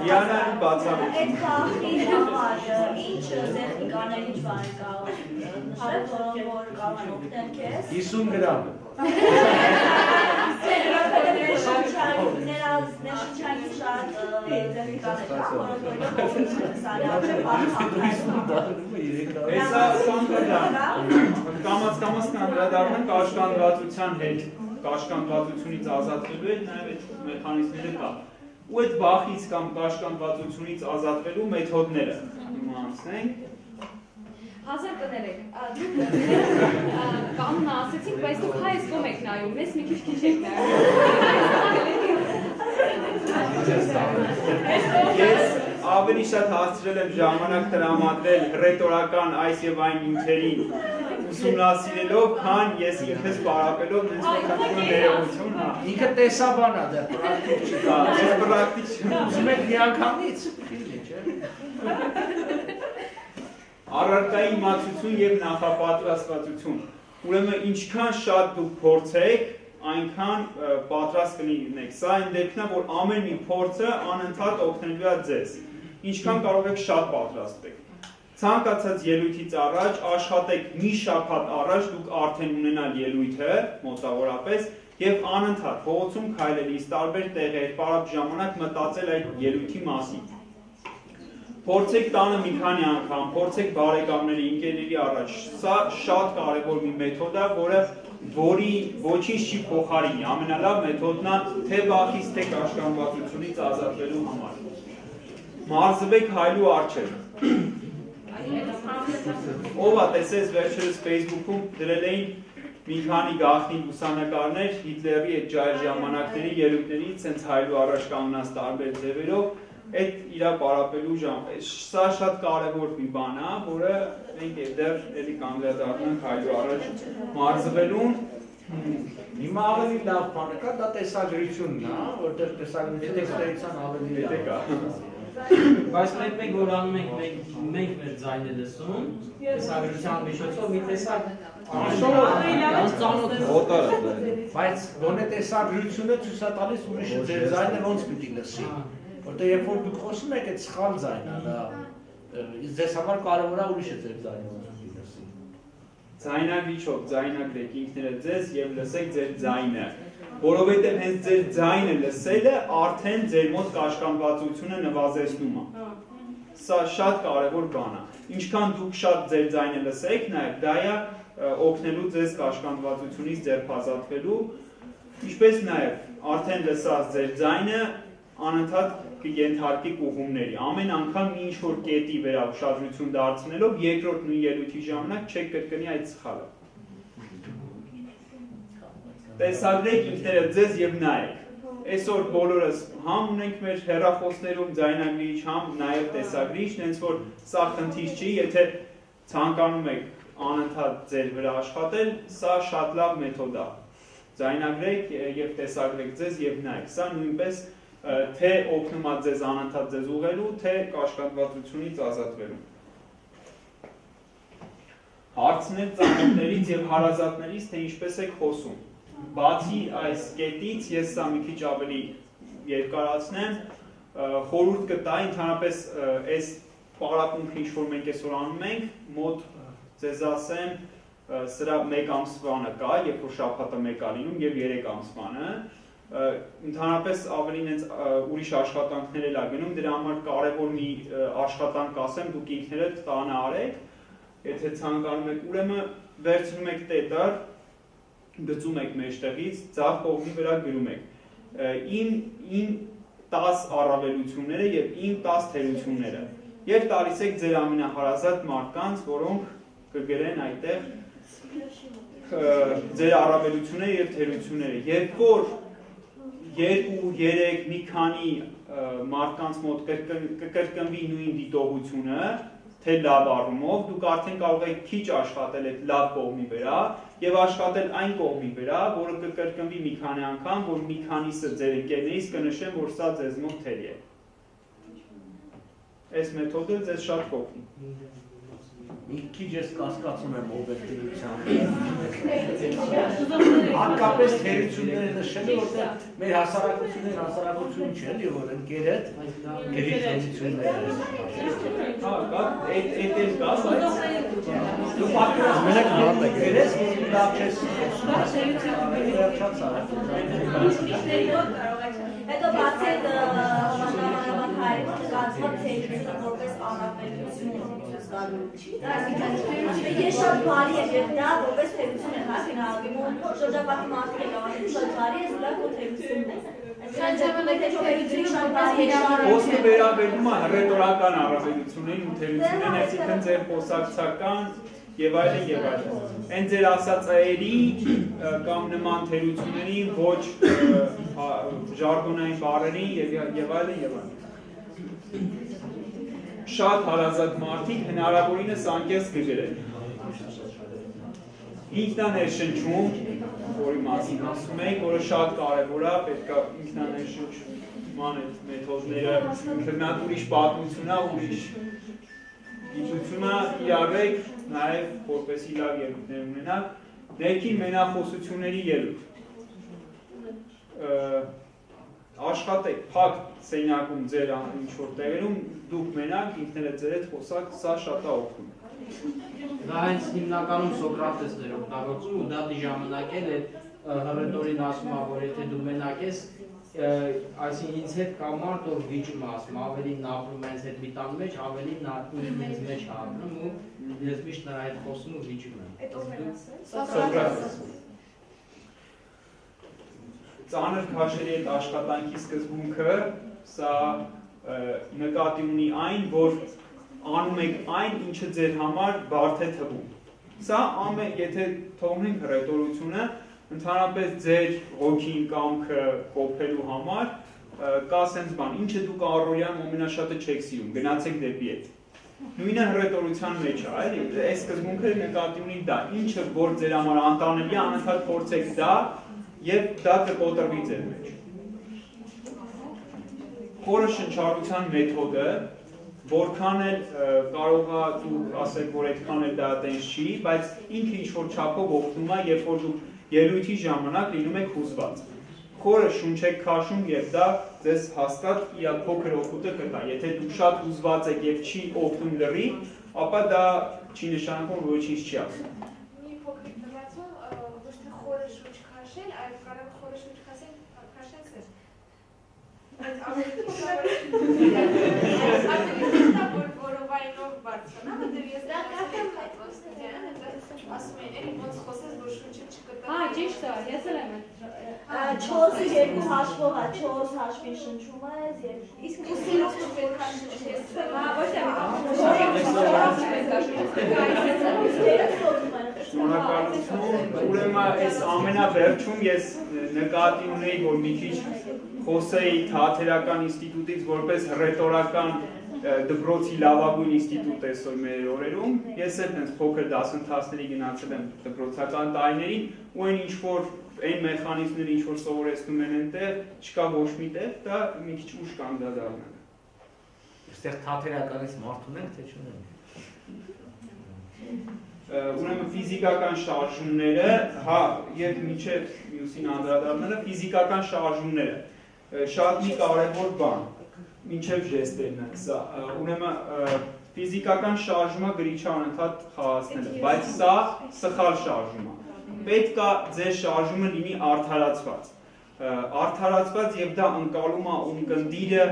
Իանանի բացառություն։ Այդ վախի համար ինչ տեխնիկաներ ինչ բան կարող որ կարող օգնել քեզ։ 50 գրամ։ Ներշնչային շատ տեխնիկաներ կա, Հեսա կամաց կանդրադառնանք կաշկանդվածության հետ, կաշկանդվածությունից ազատվելու հետ նաև այդ մեխանիզմները կա։ Ու այդ վախից կամ կաշկանդվածությունից ազատվելու մեթոդները իմանացնենք։ Հազար կներեք, դուք կանոնը ասեցիք, բայց դուք հայս կողմ եք նայում, մեզ մի քիչ եք նայում։ Ես ավելի շատ հասցրել եմ ժամանակ տրամադրել ռետորական այս եւ այն նյութերին ուսումնասիրելով, քան ես ինքս պարապելով նենց մեկական ներողություն, հա։ Ինքը տեսաբան է դա, պրակտիկ չի։ Դա պրակտիկ չի։ Ուզում եք միանգամից, չէ՞։ Առարկայի իմացություն եւ նախապատրաստվածություն։ Ուրեմն ինչքան շատ դուք փորձեք, այնքան պատրաստ կլինեք։ Սա այն դեպքն է, որ ամեն մի փորձը անընդհատ օգնելու է ձեզ։ Ինչքան կարող եք շատ պատրաստեք։ Ցանկացած ելույթից առաջ աշխատեք մի շաբաթ առաջ դուք արդեն ունենալ ելույթը մոտավորապես եւ անընդհատ փողոցում քայլելիս տարբեր տեղեր, պարապ ժամանակ մտածել այդ ելույթի մասին։ Փորձեք տանը մի քանի անգամ, փորձեք բարեկամների, ընկերների առաջ։ Սա շատ կարևոր մի մեթոդ է, որի ոչինչ չի փոխարինի։ Ամենալավ մեթոդն է թե վախից, թե կաշկանդվածությունից ազատվելու համար։ Մարզվեք հայլու առջև։ Ով է տեսես վերջերս Facebook-ում դրել էին մի քանի գաղտնի լուսանկարներ Հիտլերի այդ ջահել ժամանակների ելույթներից, հենց հայլու առաջ կանգնած տարբեր ձևերով, այդ իրա պարապելու սա շատ կարևոր մի բան է, որը մենք դեռ էլի կանդրադառնանք հայլու առաջ մարզվելուն, Հիմա ավելի լավ բանը կա, դա տեսագրությունն է, որտեղ տեսագրությունը տեքստերից ավելի լավ է։ Բայց մենք որ անում ենք մենք մեր ձայնը լսում, տեսագրության միջոցով մի տեսակ բայց գոնե տեսագրությունը ցույց է տալիս ուրիշը ձեր ձայնը ոնց պիտի լսի, որտեղ երբ որ դուք խոսում եք, այդ սխալ ձայն է, դա ձեզ համար կարևոր է ուրիշը ձեր ձայնը ոնց պիտի լսի։ Ձայնագրիչով ձայնագրեք ինքներդ ձեզ եւ լսեք ձեր ձայնը, որովհետեւ հենց ձեր ձայնը լսելը արդեն ձեր մոտ կաշկանդվածությունը նվազեցնում է։ Սա շատ կարևոր բան է։ Ինչքան դուք շատ ձեր ձայնը լսեք, նաեւ դա է օգնելու ձեզ կաշկանդվածությունից ձերբազատվելու, ինչպես նաեւ արդեն լսած ձեր ձայնը անընդհատ կենթարկի ուղումների։ Ամեն անգամ ինչ որ կետի վրա ուշադրություն դարձնելով երկրորդ նույն ելույթի ժամանակ չեք կրկնի այդ սխալը։ Տեսագրեք ինքներդ ձեզ եւ նայեք։ Այսօր բոլորս համ ունենք մեր հեռախոսներում ձայնագրիչ, համ նաեւ տեսագրիչ, հենց որ սա խնդիր չի, եթե ցանկանում եք անընդհատ ձեր վրա աշխատել, սա շատ լավ մեթոդ է։ Ձայնագրեք եւ տեսագրեք ձեզ եւ նայեք։ Սա նույնպես թե օգնում է ձեզ անընդհատ ձեզ ուղղելու, թե կաշկանդվածությունից ազատվելու։ Հարցնել ծանոթներից եւ հարազատներից, թե ինչպես եք խոսում։ Բացի այս կետից, ես սա մի քիչ ավելի երկարացնեմ, խորհուրդ կտա ընդհանրապես այս պարապմունքը, ինչ որ մենք այսօր անում ենք, մոտ ձեզ ասեմ, սրա 1 ամսվանը կա, երբ որ շաբաթը 1 է լինում եւ 3 ամսվանը, ընդհանրապես ավելին հենց ուրիշ աշխատանքներ էլ ա գնում, դրա համար կարևոր մի աշխատանք ասեմ, դուք ինքներդ տանը արեք, եթե ցանկանում եք, ուրեմն վերցնում եք տետր, գծում եք մեջտեղից, ձախ կողմի վրա գրում եք իմ 10 առավելությունները եւ իմ 10 թերությունները եւ տալիս եք ձեր ամենահարազատ մարդկանց, որոնք կգրեն այդտեղ ձեր առավելությունները եւ թերությունները։ Երբ որ 2-3 մի քանի մարդկանց մոտ կկրկնվի նույն դիտողությունը, թե լավ առումով, դուք արդեն կարող եք քիչ աշխատել այդ լավ կողմի վրա եւ աշխատել այն կողմի վրա, որը կկրկնվի մի քանի անգամ, որ մի քանիսը ձեր ընկերներից կնշեն, որ սա ձեզ մոտ թերի է։ Այս մեթոդը ձեզ շատ կօգնի։ Մի քիչ ես կասկածում եմ օբյեկտիվությամբ։ Հատկապես թերությունները նշելու, որտեղ մեր հասարակություն չէ, որ ընկերդ թերությունները։ Այդ էլ կա, բայց դու պատկերացնում ես մենակ ընկերես, որ լավ չես Հետո բացի այդ հավանաբար հայերեն նկատված թերությունը որպես առավելություն ես շատ բարի եմ եւ դա որպես թերություն է հաշվի շրջապատի մարդիկ են շատ բարի է լավ թերությունն է Խոսքը վերաբերում է հռետորական առավելություններին ու թերություններին, այսինքն ձեր խոսակցական եւ այլն եւ այլն։ Այն ձեր ասածայերի կամ նման թերությունների ոչ ժարգոնային բառերի եւ այլն եւ այլն։ Շատ հարազատ մարդիկ հնարավորինս անկես կգրեն։ Ինքնաներշնչում, որի մասին ասում ենք, որը շատ կարևոր է, պետք է ինքնաներշնչման այդ մեթոդները ինքնատ ուրիշ պատմություն է, ուրիշ գիտություն է, իրարեք, նաև որպեսզի լավ ելույթներ ունենաք, ներքին մենախոսությունների ելույթ։ Աշխատեք, փակ սենյակում ձեր ինչ-որ տեղերում, դուք մենակ ինքներդ ձեր հետ խոսակ, սա շատ է օգնում։ Դա հենց հիմնականում Սոկրատեսն էր օգտագործում ու դա դի ժամանակ էլ այդ հռետորին ասում է, որ եթե դու մենակ ես, այսինքն ինձ հետ կա մարդ, որ վիճում է ասում, ավելի ապրում է ինձ հետ վիտան մեջ, ավելի ինձ մեջ է ապրում ու ես միշտ նրա հետ խոսում ու վիճում եմ։ Սոկրատես։ Ծանր քաշերի այդ աշխատանքի սկզբունքը, սա նկատի ունի այն, որ անում եք այն, ինչը ձեր համար բարդ է թվում։ Սա եթե թողնենք հռետորությունը, ընդհանրապես ձեր ոգին կամքը կոփելու համար կա սենց բան, ինչը դուք առօրյայում ամենաշատը չեք սիրում, գնացեք դեպի այդ։ Նույնը հռետորության մեջ է, էլի, այս սկզբունքը նկատի ունի դա, ինչը որ ձեր համար անտանելի է, անընդհատ փորձեք դա եւ դա կկոտրվի ձեր մեջ։ Խորը շնչառության մեթոդը, որքան էլ կարող է դու ասեք, որ այդքան էլ դա տենց չի, բայց ինքը ինչ-որ չափով օգնում է, երբ որ դու ելույթի ժամանակ լինում եք հուզված։ Խորը շունչ եք քաշում եւ դա ձեզ հաստատ իր փոքր օգուտը կտա։ Եթե դուք շատ հուզված եք եւ չի օգնում լրի, ապա դա չի նշանակում, որ ոչինչ չի ասում։ Մի փոքրիկ դրացում, ոչ թե խորը շունչ քաշել, այլ կարող խորը շունչ քաշել սեր։ Բայց ավելի որովայնով բարձրանա, որտեղ ես դա կատեմ ասում են, էլի ոնց խոսես, որ շունչը չկտա։ Հա, ճիշտ է, ես էլ եմ։ 4-ը երկու հաշվով է, 4 հաշվին շնչում ես եւ Իսկ ուսերով չպետք է շնչես։ Հա, ոչ թե։ Ուրեմն այս ամենավերջում ես նկատի ունեի, որ մի քիչ խոսեի Թատերական ինստիտուտից որպես հռետորական դպրոցի լավագույն ինստիտուտ այսօր մեր օրերում։ Ես էլ հենց փոքր դասընթացների գնացել եմ դպրոցական տարիներին ու այն ինչ-որ այն մեխանիզմները ինչ-որ սովորեցնում են այնտեղ, չկա ոչ մի տեղ, դա մի քիչ ուշ կանդրադառնալ։ Այստեղ Թատերականից մարդ ունենք, թե չունենք։ Ուրեմն ֆիզիկական շարժումները, հա, եւ միջև մյուսին անդրադառնալը ֆիզիկական շարժումները շատ մի կարևոր բան, մինչև ժեստերն է սա, ուրեմն ֆիզիկական շարժումը գրիչը անընդհատ խաղացնելը, բայց սա սխալ շարժում է։ Պետք է ձեր շարժումը լինի արդարացված։ Արդարացված եւ դա ընկալում է ունկնդիրը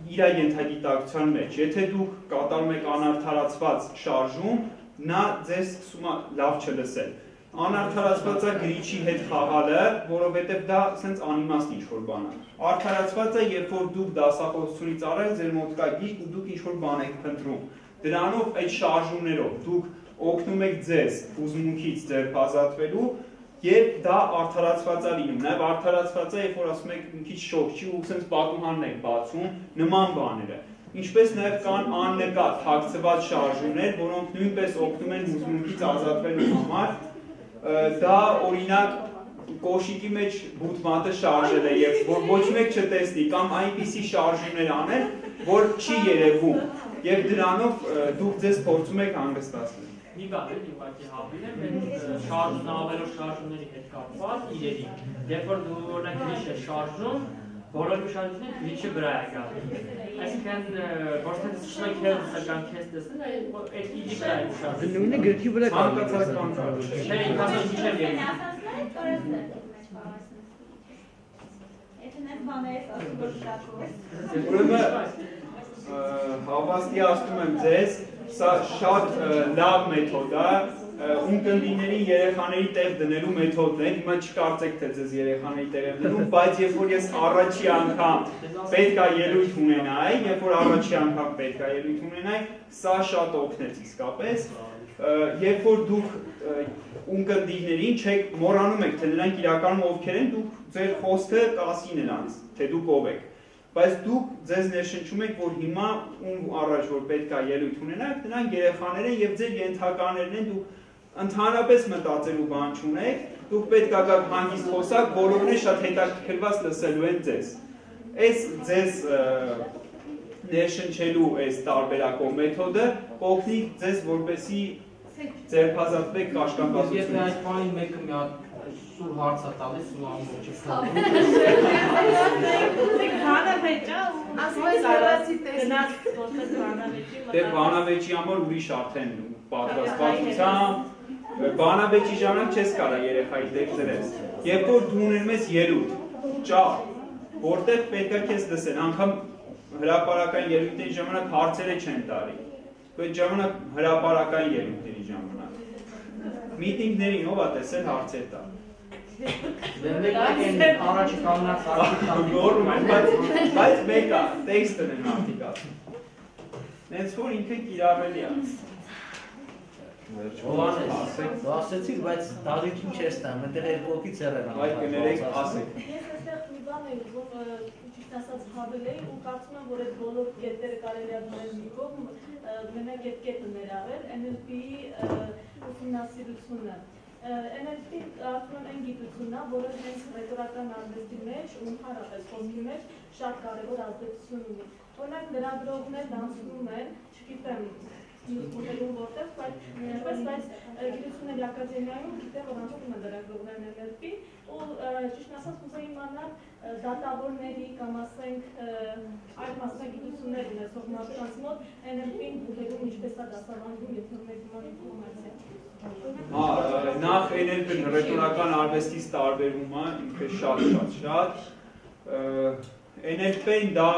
իր ենթագիտակցության մեջ։ Եթե դուք կատարում եք անարդարացված շարժում, նա ձեզ սկսում է լավ չլսել։ Անարդարացվածը գրիչի հետ խաղալը, որովհետև դա սենց անիմաստ ինչ-որ բան է։ Արդարացվածը, երբ որ դուք դասախոսությունից առայլ ձեր մոտ կա գիրք ու դուք ինչ-որ բան եք փնտրում։ Դրանով այդ շարժումներով դուք օգնում եք ձեզ հուզմունքից ձերբազատվելու եւ դա արդարացված է լինում։ Նաեւ արդարացված է, երբ որ ասում եք մի քիչ շոկ չի ու սենց պատուհանն եք բացում, նման բաները։ Ինչպես նաև կան աննկատ թաքցված շարժումներ, որոնք նույնպես օգնում են հուզմունքից ազատվելու համար։ Դա օրինակ կոշիկի մեջ բութմատը շարժելը եւ որ ոչ մեկ չտեսնի կամ այնպիսի շարժումներ անել, որ չի երևում եւ դրանով դուք ձեզ փորձում եք հանգստացնել։ Մի բան էլ ուղղակի հավիլ է, շարժումն ավելորդ շարժումների հետ կապված իրերի։ Երբ որ դու օրինակ գրիչ ես շարժում, բոլոր ուշադրությունը գրիչի վրա է գալիս։ Այսինքն ոչ թե շնորհք հերոսական քեզ տեսնել, այլ այդ իրի վրա է ուշադրությունը։ Նույնը գրքի վրա կա։ Չէ, ինքնասա ինչ է եղել։ Ուրեմն հավաստիացնում եմ ձեզ, սա շատ լավ մեթոդ է, ունկնդիրների երեխաների տեղ դնելու մեթոդն է, հիմա չկարծեք թե ձեզ երեխաների տեղ եմ դնում, բայց երբ որ ես առաջի անգամ պետք է ելույթ ունենայի, երբ որ առաջի անգամ պետք է ելույթ ունենայի, սա շատ օգնեց իսկապես, երբ որ դուք ունկնդիրներին չեք մոռանում եք, թե նրանք իրականում ովքեր են, դուք ձեր խոսքը կասի նրանց, թե դուք ով եք, բայց դուք ձեզ ներշնչում եք, որ հիմա ում առաջ որ պետք է ելույթ ունենաք, նրանք երեխաներ են եւ ձեր ենթականերն են, դուք ընդհանրապես մտածելու բան չունեք, դուք պետք է գաք հանգիստ խոսակ, բոլորն էլ շատ հետաքրքրված լսելու են ձեզ։ Այս ձեզ ներշնչելու այս տարբերակով մեթոդը կօգնի ձեզ, որպեսզի ձերբազատվեք կաշկանդվածությունից։ Եթե այդ բանի մեկը մի հատ սուր հարց է տալիս ու ամբողջը Դե բանավեճի համար ուրիշ արդեն պատրաստվածությամբ, բանավեճի ժամանակ չես կարա երեխայի տեղ դրես։ Երբ որ դու ուներում ես ելույթ, ճար, որտեղ պետք է քեզ լսեն, անգամ հրապարակային ելույթների ժամանակ հարցերը չեն տալի։ Այդ ժամանակ հրապարակային ելույթների ժամանակ։ Միտինգներին ով է տեսել հարցեր տա։ առաջի կանգնած բայց մեկա, տեքստն են արդիկ ասում։ Նենց որ ինքը կիրառելի է։ Ասեցիք, բայց դադիքին չես տա, մտեղ երկու հոգի ծերեր Այդ կներեք ասեք։ այստեղ մի բան է ուզում ճիշտ ասած հավել էի ու կարծում եմ, որ այդ բոլոր կետերը կարելի է դնել մի կողմ, մենակ այդ կետը ներառել NLP-ի ուսումնասիրությունը։ NLP-ն կարծում եմ այն գիտությունն է, որը հենց ռետորական արվեստի մեջ ու ընդհանրապես խոսքի մեջ շատ կարևոր ազդեցություն ունի։ Օրինակ լրագրողներն անցնում են, չգիտեմ ուտելուն որտեղ, բայց գիտությունների ակադեմիայում գիտեմ, որ անցնում են լրագրողներն NLP ու ճիշտ ասած կուզեի իմանալ դատավորների կամ ասենք այլ մասնագիտություններ ունեցող մարդկանց մոտ NLP-ն ուտելուն ինչպես է դասավանդվում, եթե մեկ ինֆորմացիա։ Նախ NLP-ն ռետորական արվեստից տարբերվում է ինքը շատ NLP-ն դա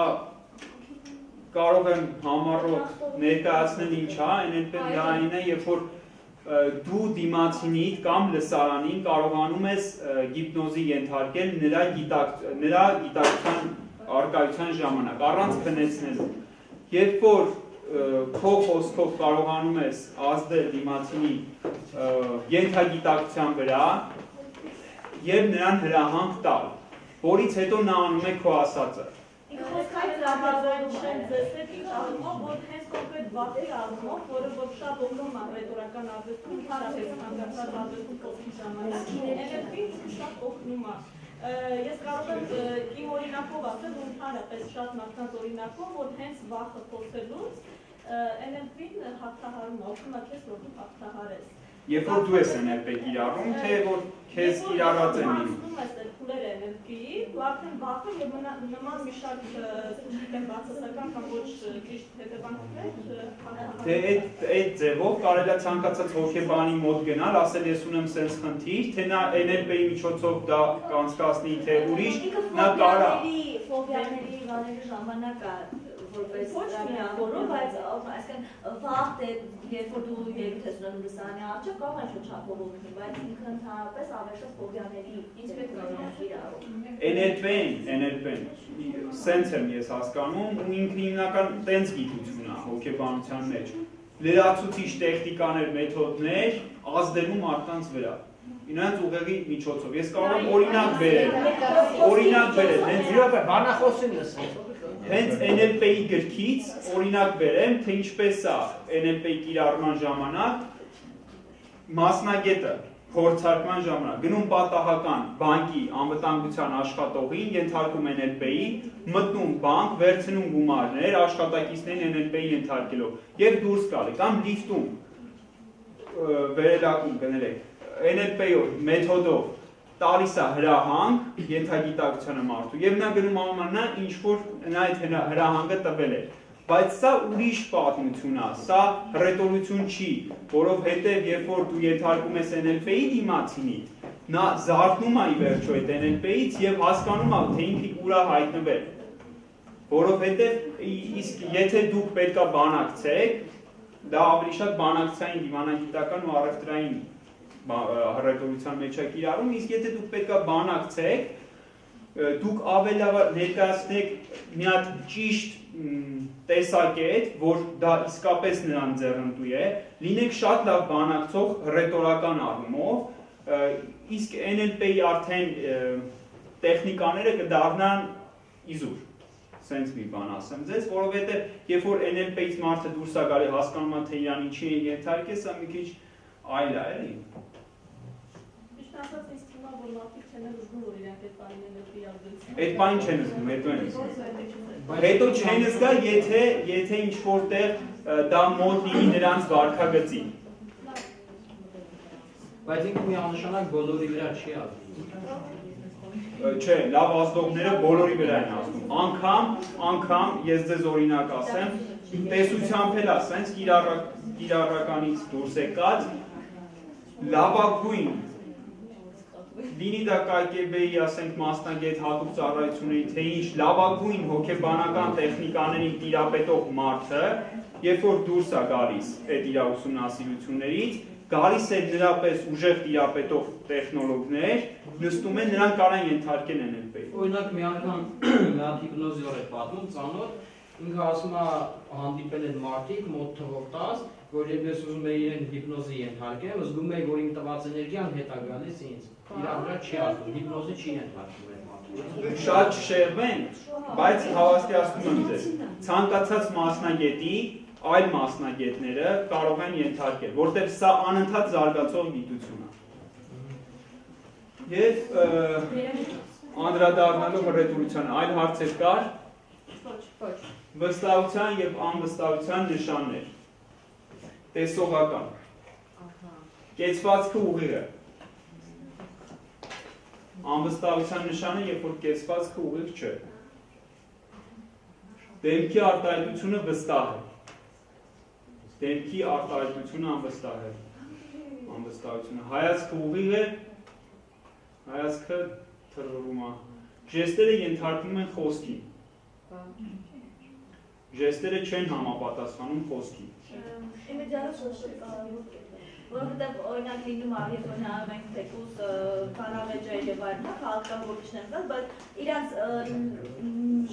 կարող եմ համառոտ ներկայացնել ինչ է, NLP-ն դա այն է, երբ որ դու դիմացինիդ կամ լսարանին կարողանում ես հիպնոզի ենթարկել նրա գիտակցության առկայության ժամանակ, առանց քնեցնելու։ Երբ որ քո խոսքով կարողանում ես ազդել դիմացինի ենթագիտակցության վրա եւ նրան հրահանգ տալ, որից հետո նա անում է քո ասածը։ Խոսքային լավազանում են ձեզ հետ ինչ առումով, որ հենց կոնկրետ վատի առումով, որը որ շատ օգնում է ռետորական արվեստում, ընդհանրապես հանգարցած արվեստում խոսքի ժամանակ, NLP-ն շատ օգնում է։ Ես կարող եմ իմ օրինակով ասել, որ ընդհանրապես շատ մարդկանց օրինակով, որ հենց վախը խոսելուց NLP-ն հաղթահարում է, օգնում է քեզ, որ դու հաղթահարես։ Երբ որ դու ես NLP կիրառում, թե որ քեզ կիրառած են իրում։ Անցնում ես այդ փուլերը NLP-ի, ու արդեն վախը եւ նման մի շարք բացասական կամ ոչ ճիշտ հետևանքներ Դե այդ ձևով կարելի է ցանկացած հոգեբանի մոտ գնալ, ասել ես ունեմ sense խնդիր, թե նա NLP-ի միջոցով դա կանցկացնի, թե ուրիշ, նա կարա ֆոբիաների բաների ժամանակ որպես որով, բայց այսինքն վաղ երբ որ դու ելույթ ես ունենում լսարանի առջև, կարող է շփոթ օգնի, բայց ինքը ընդհանրապես ավելորդ ֆոբիաների NLP-ն, սենց եմ ես հասկանում, ու ինքը հիմնական տենց գիտություն է հոգեբանության մեջ, լրացուցիչ տեխնիկաներ, մեթոդներ ազդելու մարդկանց վրա։ Ինձ ուղեղի միջոցով։ Ես կարող եմ օրինակ բերել, բանախոսին լսել։ Հենց NLP-ի գրքից օրինակ բերեմ, թե ինչպես է NLP-ի կիրառման ժամանակ մասնագետը փորձարկման ժամանակ գնում պատահական բանկի անվտանգության աշխատողին, ենթարկում NLP-ի, մտնում բանկ, վերցնում գումարներ, աշխատակիցներին NLP-ի ենթարկելով եւ դուրս գալի կամ լիֆտում վերելակում կներեք NLP-ով մեթոդով տալիս է հրահանգ ենթագիտակցությանը մարդու եւ նա գնում ամանա ինչ որ նա այդ հրահանգը տվել է բայց սա ուրիշ պատմություն է սա ռետորություն չի որովհետեւ երբ որ դու ենթարկում ես NLP-ի դիմացինի նա զարթնում է ի վերջո այդ NLP-ից եւ հասկանում է թե ինքը ուր է հայտնվել որովհետեւ իսկ եթե դուք պետքա բանակցեք դա ավելի շատ բանակցային դիվանագիտական ու առևտրային հռետորության մեջ է կիրառում, իսկ եթե դուք պետքա բանակցեք, դուք ավելի ներկայացնեք մի հատ ճիշտ տեսակետ, որ դա իսկապես նրան ձեռնտու է, լինեք շատ լավ բանակցող հռետորական առումով, իսկ NLP-ի արդեն տեխնիկաները կդառնան իզուր, սենց մի բան ասեմ ձեզ, որովհետև երբ որ NLP-ից մարդը դուրս է գալի հասկանում է, թե իրան ինչի է ենթարկել, սա մի քիչ այլ է, էլի։ Ասած ինձ թվում է, որ մարդիկ չեն զգում, որ իրանք այդ բանին NLP-ի ազդեցություն։ Այդ բանին չեն զգում, հետո են զգում։ Հետո չեն զգա, եթե ինչ-որ տեղ դա մոտ լինի նրանց վարքագծին։ Բայց ինքը միանշանակ բոլորի վրա չի ազդում։ Չէ, լավ ազդողները բոլորի վրա են ազդում։ Անգամ ես ձեզ օրինակ ասեմ, տեսությամբ էլ ասենց կիրառականից դուրս եկած լավագույն լինի դա KGB-ի, ասենք, մասնագետ հատուկ ծառայությունների, թե ինչ լավագույն հոգեբանական տեխնիկաներին տիրապետող մարդը, երբ որ դուրս է գալիս այդ իր ուսումնասիրություններից, գալիս է նրա պես ուժեղ տիրապետող տեխնոլոգներ, նստում են նրան կարան ենթարկել NLP-ի։ Օրինակ մի անգամ մի հատ հիպնոզի օր է պատմում ծանոթ, ինքը ասում է հանդիպել են մարդիկ մոտ թվով 10, որ երբ ես ուզում եի իրեն հիպնոզի ենթարկեմ, զգում եի, որ իմ տված էներգիան հետ է գալիս ինձ։ Իրա վրա չի ազդում, հիպնոզի չի ենթարկում այդ մարդը։ շատ չշեղվեն, բայց հավաստիացնում եմ ձեզ, ցանկացած մասնագետի այլ մասնագետները կարող են ենթարկել, որտեղ սա անընդհատ զարգացող գիտություն է։ Եվ անդրադառնալով հռետորությանը, այլ հարցեր կար, վստահության և անվստահության նշաններ, տեսողական, կեցվածքը ուղիղը, անվստահության նշանը, երբ որ կեցվածքը ուղիղ չէ, դեմքի արտահայտությունը վստահ է, դեմքի արտահայտությունը անվստահ է, անվստահությունը, հայացքը ուղիղ է, հայացքը թռվռում է, ժեստերը ենթարկվում են խոսքին, ժեստերը չեն համապատասխանում խոսքին։ Որովհետև օրինակ լինում է, երբ որ նայում ենք թեկուզ բանավեճը եւ այլն, քաղաքական գործիչներն, բայց իրանց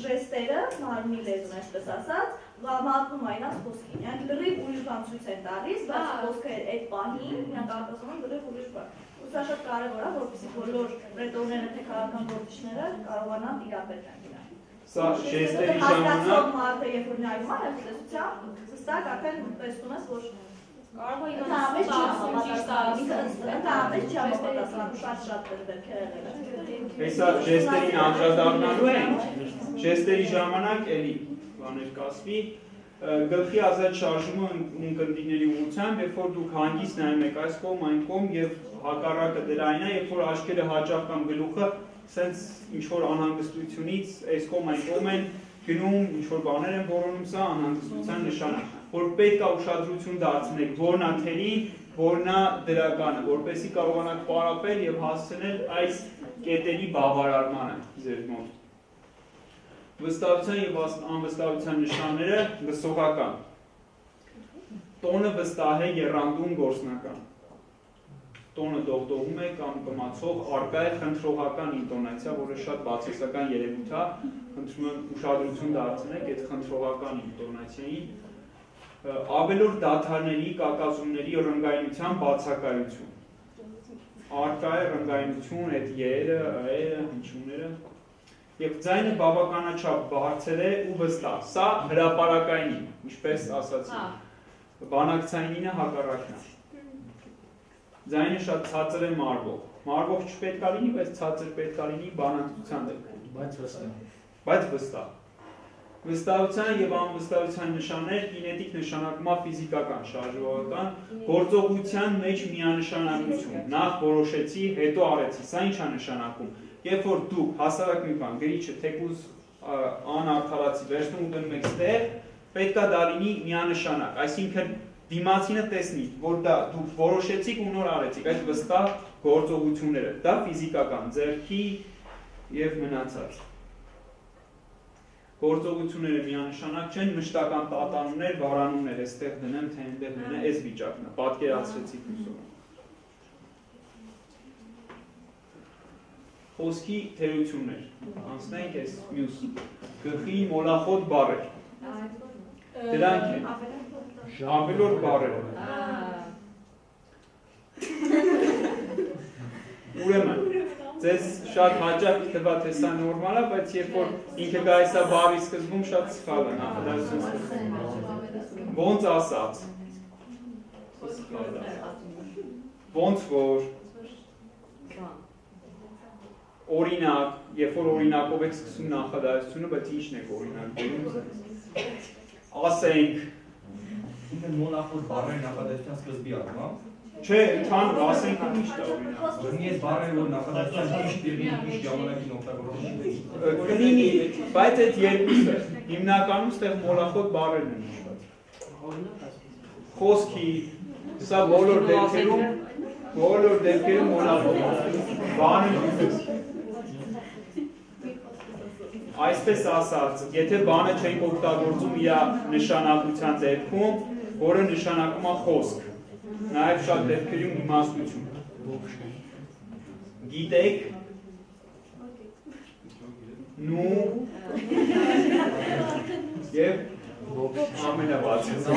ժեստերը, մարմնի լեզուն այսպես ասած, մատնում է իրանց խոսքին։ Իրանք լրիվ ուրիշ բան ցույց են տալիս, բայց խոսքը այդ պահին իրանք արտասանում լրիվ ուրիշ բան։ Ու սա շատ կարևոր է, որպեսզի բոլոր ռետորները թե քաղաքական գործիչները կարողանան տիրապետել իրար։ Սա ժեստերի ժամանակ մարդը երբ որ նայում է տեսությամբ, հստակ արդեն տեսնում ես, որ Կարող է ընդհանրապես շատ դեպքեր եղել։ Հեսա ժեստերին անդրադառնալու ենք, ժեստերի ժամանակ էլի բաներ կասվի, գլխի ազատ շարժումը ունկնդիրների ուղղությամբ, երբ որ դուք հանգիստ նայում եք այս կողմ, այն կողմ եւ հակառակը դրային է, երբ որ աչքերը հաճախ կամ գլուխը սենց ինչ-որ անհանգստությունից այս կողմ, այն կողմ են գնում, ինչ-որ բաներ են որոնում, սա անհանգստության նշան է, որ պետք է ուշադրություն դարձնեք, որն է թելին, որն է դրականը, որպեսզի կարողանաք պարապել եւ հասցնել այս կետերի բավարարմանը ձեր մոտ։ Վստահության եւ անվստահության նշանները լսողական։ Տոնը վստահ է եռանդուն գործնական։ Տոնը դողդողում է կամ կմացող, արկա է խնդրողական ինտոնացիա, որը շատ բացասական երևույթ է, խնդրում եմ ուշադրություն դարձնեք այդ խնդրողական ինտոնացիային։ Ավելորդ դադարների, կակազումների ռնգայնության բացակայություն։ Արկա է ռնգայնություն, այդ ե-ը, ը-ը, հնչյունները։ Եվ ձայնը բավականաչափ բարձր է ու վստահ։ Սա հրապարակայինին, ինչպես ասացի։ Բանակցայինինը հակառակն է։ Ձայնը շատ ցածր է մարվող։ Մարվող չպետք է լինի, բայց ցածր պետք է լինի բանակցության դեպքում։ Բայց վստահ։ Վստահության եւ անվստահության նշաններ կինետիկ նշանակումա ֆիզիկական, շարժողական, գործողության մեջ միանշանակություն։ Նախ որոշեցի, հետո արեցի։ Սա ինչ է նշանակում։ Երբ որ դուք հասարակ մի բան, գրիչը թեկուզ անարդարացի վերցնում ու դնում եք ստեղ, պետք է դա լինի միանշանակ, այսինքն դիմացինը տեսնի, որ դա դուք որոշեցիք ու նոր արեցիք, այդ վստահ գործողությունները, դա ֆիզիկական, ձեռքի եւ մնացած։ Գործողությունները միանշանակ չեն, մշտական տատանումներ, վարանումներ, այստեղ դնեմ, թե այնտեղ դնեմ, այս վիճակն է, պատկերացրեցիք ուսումը։ Խոսքի թերություններ, անցնենք այս մյուս, գլխի մոլախոտ բառեր, դրանք են, ավելորդ բառերը, ուրեմն, ձեզ շատ հաճախ թվա թե սա նորմալ է, բայց երբ որ ինքը գայս է բառի սկզբում շատ սխալ է նախադասություն սկզբում, ոնց ասած, ոնց որ, օրինակ, երբ որ օրինակով եք սկսում նախադասությունը, բայց ինչն եք օրինակ բերում, ասենք, ինքը մոլախոտ բառեր նախադասության սկզբի ակում, հա? Չէ, ընդհանուր ասենք ինչ դա օրինակ։ Ուրեմն այս բառերը որ նախադասության ինչ դեպի ինչ ժամանակին օգտագործվում կլինի, բայց այդ երկուսը հիմնականում ստեղ մոլախոտ բառերն են նշված։ Խոսքի, սա բոլոր դեպքերում մոլախոտ բանը այսպես ասած, եթե բանը չենք օգտագործում իր նշանակության դեպքում, որը նշանակում է խոսք, նաև շատ դեպքերում իմաստություն։ Գիտեք, նու և ամենաբացեցը։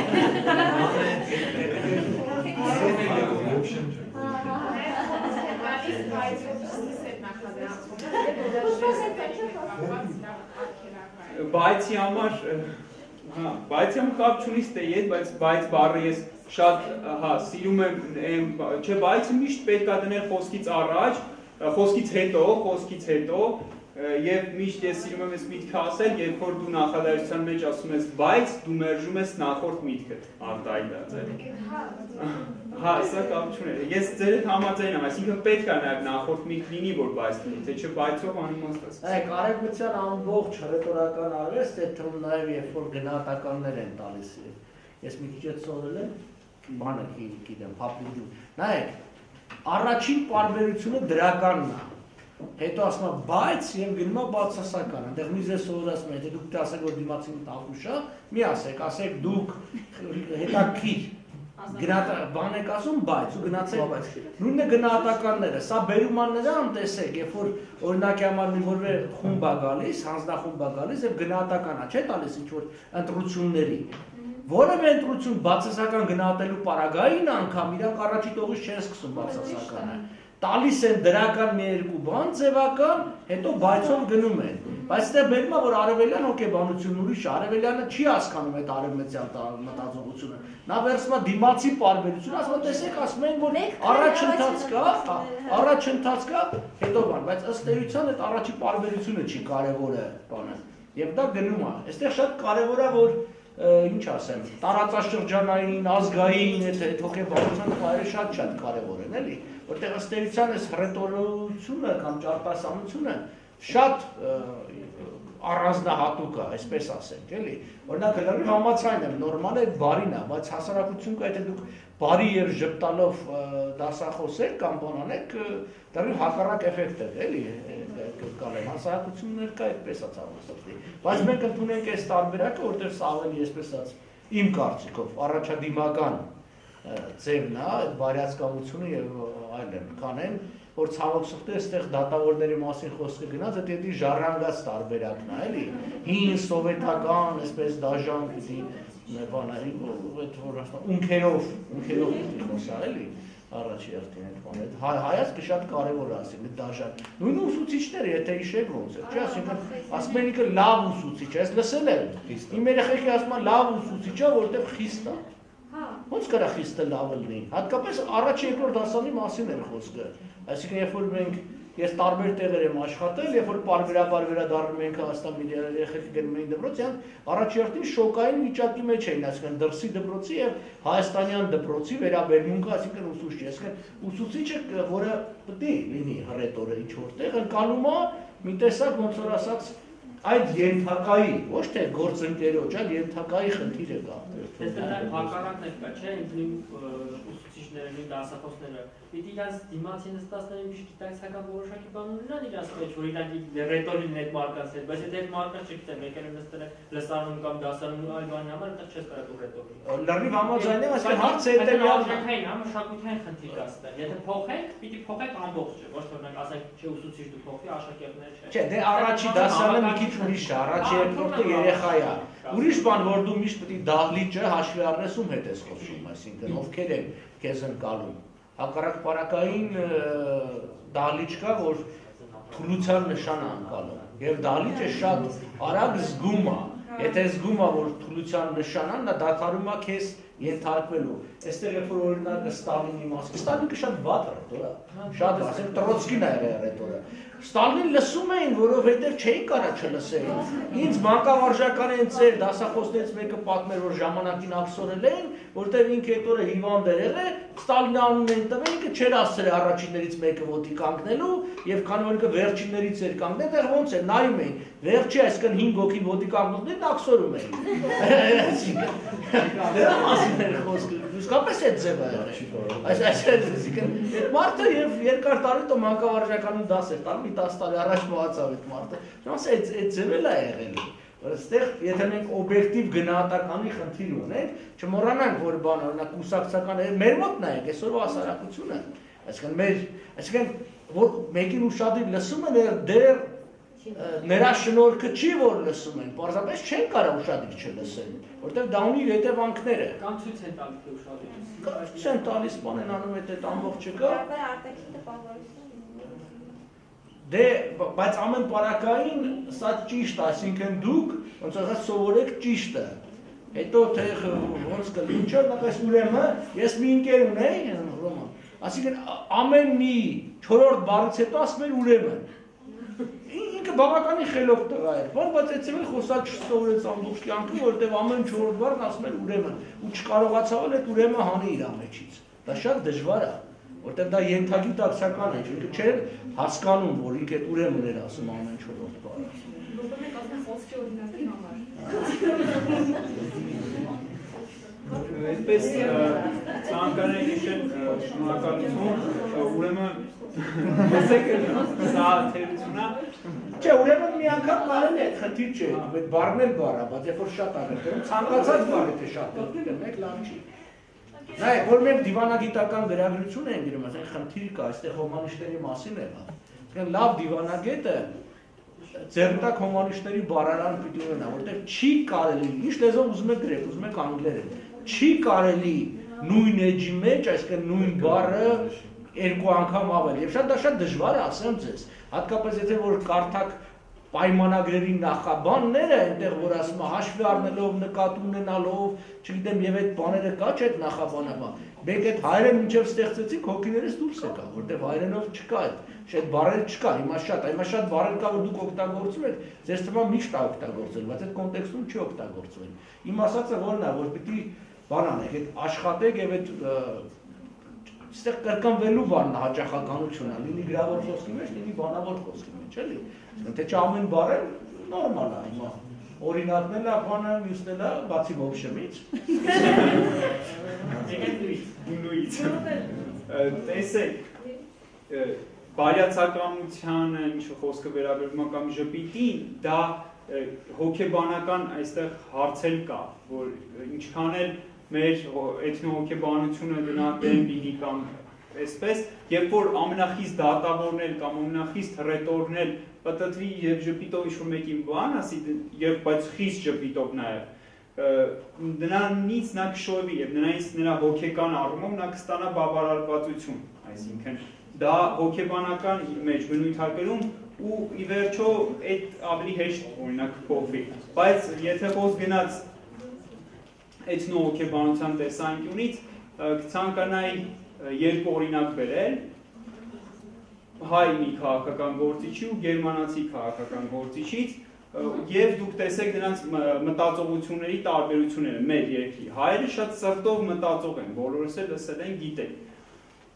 Բայցի համար բայցի համար կապ չունի ստեյետ, բայց բառը ես շատ սիրում եմ, չէ, բայցը միշտ պետք է դնել խոսքից հետո, եւ միշտ ես սիրում եմ այս միտքը ասել, երբ որ դու նախադասության մեջ ասում ես բայց, դու մերժում ես նախորդ միտքդ, արտահայտած է։ Հա, սա կապ չունի։ Ես ձեր հետ համաձայն եմ, այսինքն պետք է նաեւ նախորդ միտք լինի, որ բայց լինի, թե չէ բայցով անիմաստ է։ Կարեկցության ամբողջ ռետորական արվեստը թվում նաեւ երբ որ գնահատականներ են տալիս։ Ես մի քիչ այդ սովորել եմ, բանը գիտեմ, փափուկում։ Նայեք, առաջին պարբերությունը դրականն է։ Հետո ասում եմ բայց եւ գնում է բացասական, այնտեղ մի ձեզ սովորացնում եմ, եթե դուք ասեք որ դիմացին տաղուշ է, մի ասեք դուք հետաքրքիր բան եք ասում բայց ու գնացեք նույնն է գնահատականները, սա բերում է նրան տեսեք, երբ որ օրինակի համար մի որևէ խումբ է գալիս, հանձնախումբ է գալիս եւ գնահատական է, չէ՞ տալիս ինչ որ ընտրությունների որևէ ընտրություն բացասական գնահատելու պարագային անգամ իրանք առաջի տողից չեն սկսում բացասականը տալիս են դրական մի երկու բան, ձևական, հետո բայցով գնում են։ Բայց դա բերում է, որ արևելյան հոգեբանությունն ուրիշ է, արևելյանը չի հասկանում այդ արևմտյան մտածողությունը։ Նա վերցնում է դիմացի պարբերությունը, ասում է, տեսեք, ասում են, որ առաջընթաց կա, հետո բան, բայց ըստ էության այդ առաջի պարբերությունը չի կարևորը բանը։ Եվ դա գնում է։ Այստեղ շատ կարևոր է, որ ինչ ասեմ, տարածաշրջանային, ազգային, այդ հոգեբանության խաղերը շատ կարևոր են, էլի, որտեղ ըստ էության այս ռետորությունը կամ ճարտասանությունը շատ առանձնահատուկ է, այսպես ասենք, էլի, օրինակ լրիվ համաձայն եմ, նորմալ է բարին է, բայց հասարակություն կա, եթե դուք բարի եւ ժպտալով դասախոսեք կամ բանանեք, լրիվ հակառակ էֆեկտ է, էլի, կալեմ, հասարակություններ կա այդպես է ցավոք, բայց մենք ընդունենք այս տարբերակը, որտեղ սա ավելի այսպես ասած իմ կարծիքով առաջադիմական ձևն է, այդ բարյացկամությունը եւ այլն, կանեն, որ ցավոք սրտի այստեղ դատավորների մասին խոսքը գնաց, դա դեպի ժառանգած տարբերակն է, էլի, հին սովետական, այսպես դաժան պիտի բանային, այդ որ ասում, ունքերով պիտի խոսա, էլի, առաջի հերթին այդ բանը, հայացքը շատ կարևոր է, ասենք, դաժան, նույն ուսուցիչները, եթե հիշեք ոնց է, չէ, ասենք, ասում են ինքը լավ ուսուցիչ է, ես լսել եմ, իմ երեխեքի ասում են լավ ուսուցիչ է, որտեղ խիստ է։ Ոնց կարա խիստը լավը լինի, հատկապես առաջ երկրորդ դասանի մասին էր խոսքը, այսինքն երբ որ ես տարբեր տեղեր եմ աշխատել, երբ որ պարբերաբար վերադառնում ենք Հայաստան երեխեքը գնում էին դպրոց, առաջերտին շոկային վիճակի մեջ էին, այսինքն դրսի դպրոցի եւ հայաստանյան դպրոցի վերաբերմունքը, այսինքն ուսուցիչ, այսինքն ուսուցիչը, որը պետք է լինի ռետորը ինչ որտեղ, ընկալում է մի տեսակ ոնց որ ասած այդ ենթակայի, ոչ թե գործընկերոջ, այլ ենթակայի խնդիրը կա։ Այստեղ հակառակն է կա, չէ՞, ինքնին ուսուցիչները, նույն դասախոսները, պիտի իրանց դիմացի նստածները մի գիտակցական որոշակի բան ունենան իրանց մեջ, որ իրանք ռետորին այդ մարկած հետ, բայց եթե այդ մարկած չգիտեմ, եկել են նստել լսարանում կամ դասարանում այլ բանի համար, այդտեղ չես կարող դու ռետորի։ Լրիվ համաձայն եմ, այսինքն հարցը հետեւյալն է, մշակութային խնդիր կա այստեղ։ Եթե փոխենք, պիտի փոխենք ամբողջը, ոչ թե օրինակ ասենք, չէ, ուսուցիչ դու փոխի, աշակերտները չէ։ Չէ, դե առաջի դասարանը մի քիչ ուրիշ է, առաջի երկրորդը երեխա է։ Ուրիշ բան, որ դու միշտ պետք է դահլիճը հաշվի առնես ում հետ ես խոսում, այսինքն ովքեր են քեզ ընկալում։ Հակառակ պարակային դահլիճ կա, որ թուլության նշան է ընկալում։ Եվ դահլիճը շատ արագ զգում է։ Եթե զգում է, որ թուլության նշան է, նա դադարում է քեզ ենթարկվելու։ Այստեղ երբ որ օրինակ Ստալինի մասին, Ստալինը շատ վատ ռետոր է, շատ ասենք Տրոցկին է եղել ռետորը։ Ստալինին լսում էին, որովհետև չէին կարա չլսեին։ Ինձ մանկավարժական են ծեր դասախոսներից մեկը պատմեր, որ ժամանակին աքսորել էին, որտեղ ինքը այդ օրը հիվանդ էր եղել, Ստալինի անունն են տվել, ինքը չէր ասել առաջիններից մեկը ոտի կանգնելու, եւ քանի որ ինքը վերջիններից էր կանգնել, դեռ ոնց է նայում էին, վերջի այսքան 5 հոգի ոտի կանգնողներին աքսորում էին։ Դրա մասին էր խոսքը, իսկապես այդ ձևը եղել։ Այսինքն այդ մարդը եւ երկար տարի տո մանկավարժականում դաս էր տալ, մի 10 տարի առաջ մոռացավ այդ մարդը։ Ոնց է այդ ձևը է եղել։ Այստեղ եթե մենք օբյեկտիվ գնահատականի խնդիր ունենք, չմոռանանք որ բան օրինակ կուսակցական մեր մոտ նայեք այսօրվա հասարակությունը, այսինքն որ մեկին ուշադիր լսում են դեռ նրա շնորհքը չի որ լսում են, պարզապես չեն կարող ուշադիր չլսել, որտեղ դա ունի հետևանքները։ Կամ ցույց են տալիս թե ուշադիր։ Ցույց են տալիս, բան են անում այդ ամբողջը կա։ Դե, բայց ամեն պարակային սա ճիշտ, այսինքն դուք ոնց ասած սովորեք ճիշտը։ Հետո թե ոնց կլինի, ինչ նապես ուրեմն ես մի ընկեր ունեի, Ռոման, այսինքն ամեն մի 4-րդ բառից հետո ասում էր ուրեմն։ Ինքը բավականին խելոք տղա էր, բայց այդպես էլ խոսալ չսովորեց ամբողջ կյանքում, որովհետև ամեն 4-րդ բառն ասում էր ուրեմն, ու չկարողացավ էլ այդ ուրեմն հանի իր ամեջից։ Դա շատ դժվար է, որովհետև դա ենթագիտակցական է, ինքը չէր հասկանում, որ ինքը այդ ուրեմն էր ասում ամեն 4-րդ բառը։ Ուրեմն ասում խոսքի օրինակի համար։ Այդպես ցանկանում իշել շնորհակալություն, ուրեմն սա թերությունա Չէ, ուրեմն մի անգամ կարելի է, խնդիր չէ, այդ բառն էլ բառ է, բայց երբ որ շատ աղետում, ցանկացած բառ եթե շատ դեպքում մեկ լավ չի։ Նայեք, որ մենք դիվանագիտական վերագրություն ենք գրում, ասենք խնդիր կա, այստեղ հոմանիշների մասին է բան։ Լավ դիվանագետը ձեռնտակ հոմանիշների բառարան պիտի ունենա, որտեղ չի կարելի, ինչ լեզվով ուզում եք գրեք, ուզում եք անգլերեն, չի կարելի նույն էջի մեջ, այսինքն նույն բառը երկու անգամ ավել, եւ դա շատ դժվար է, ասեմ ձեզ, հատկապես եթե որ կարդակ պայմանագրերի նախաբանները, այնտեղ որ ասում է հաշվի առնելով, նկատի ունենալով, չգիտեմ, եւ այդ բաները կա չէ այդ նախաբանը, մենք այդ հայերեն մինչեւ ստեղծեցինք հոգիներս դուրս եկա, որտեղ հայերենով չկա այդ, այդ բառերը չկա, հիմա շատ բառեր կա, որ դուք օգտագործում եք, ձեզ թվում է միշտ օգտագործել, բայց այդ կոնտեքստում չի օգտագործվել։ Իմ ասածը որն է, որ պիտի բան անեք, այդ աշխատեք եւ այդ այստեղ կրկնվելու բանն է հաճախականությունը, լինի գրավոր խոսքի մեջ, լինի բանավոր խոսքի մեջ, էլի։ Թե չամեն բառը նորմալ է հիմա։ Օրինակն է, բանը մյուսն է, բացի ողջամից։ Նույնից։ Տեսեք, բարյացականությանը, ինչ խոսքը վերաբերում է կամ ժպիտին, դա հոգեբանական այստեղ հարցել կա, որ ինչքան էլ մեր էթնոհոգեբանությունը գնահատեն լինի կամ այսպես, երբ որ ամենախիստ դատավորներ կամ ամենախիստ հռետորներ պատտվի եւ ժպիտով ինչ-որ մեկին բան ասի, եւ բայց խիստ ժպիտով նաեւ, նրանից նա կշոյվի եւ նրանից նրա հոգեկան առումով նա կստանա բավարարվածություն, այսինքն դա հոգեբանական մեջ բնույթարկելում ու ի վերջո այդ ավելի հեշտ օրինակ կփոխվի, բայց եթե խոսք գնաց էթնոհոգեբանության տեսանկյունից կցանկանայի երկու օրինակ բերել հայ մի քաղաքական գործիչի ու գերմանացի քաղաքական գործիչից եւ դուք տեսեք նրանց մտածողությունների տարբերությունները մեր երկրի հայերը շատ սրտով մտածող են, բոլորս էլ լսել են, գիտեն։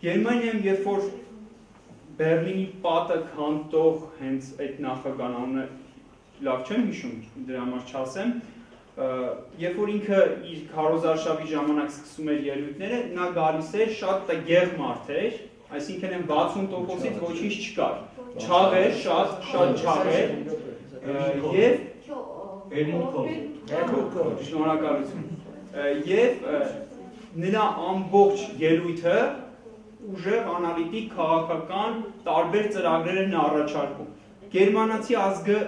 Գերմանիայում երբ որ Բերլինի պատը քանդող հենց այդ նախագահն անունը լավ չեմ հիշում, դրա համար չասեմ, երբ որ ինքը իր քարոզարշավի ժամանակ սկսում էր ելույթները, նա գալիս էր շատ տգեղ մարդ էր, այսինքն այն 60%-ից ոչինչ չկար։ Չաղ էր, շատ չաղ էր, եւ շնորհակալություն։ Եվ նրա ամբողջ ելույթը ուժեղ անալիտիկ քաղաքական տարբեր ծրագրեր են առաջարկում։ Գերմանացի ազգը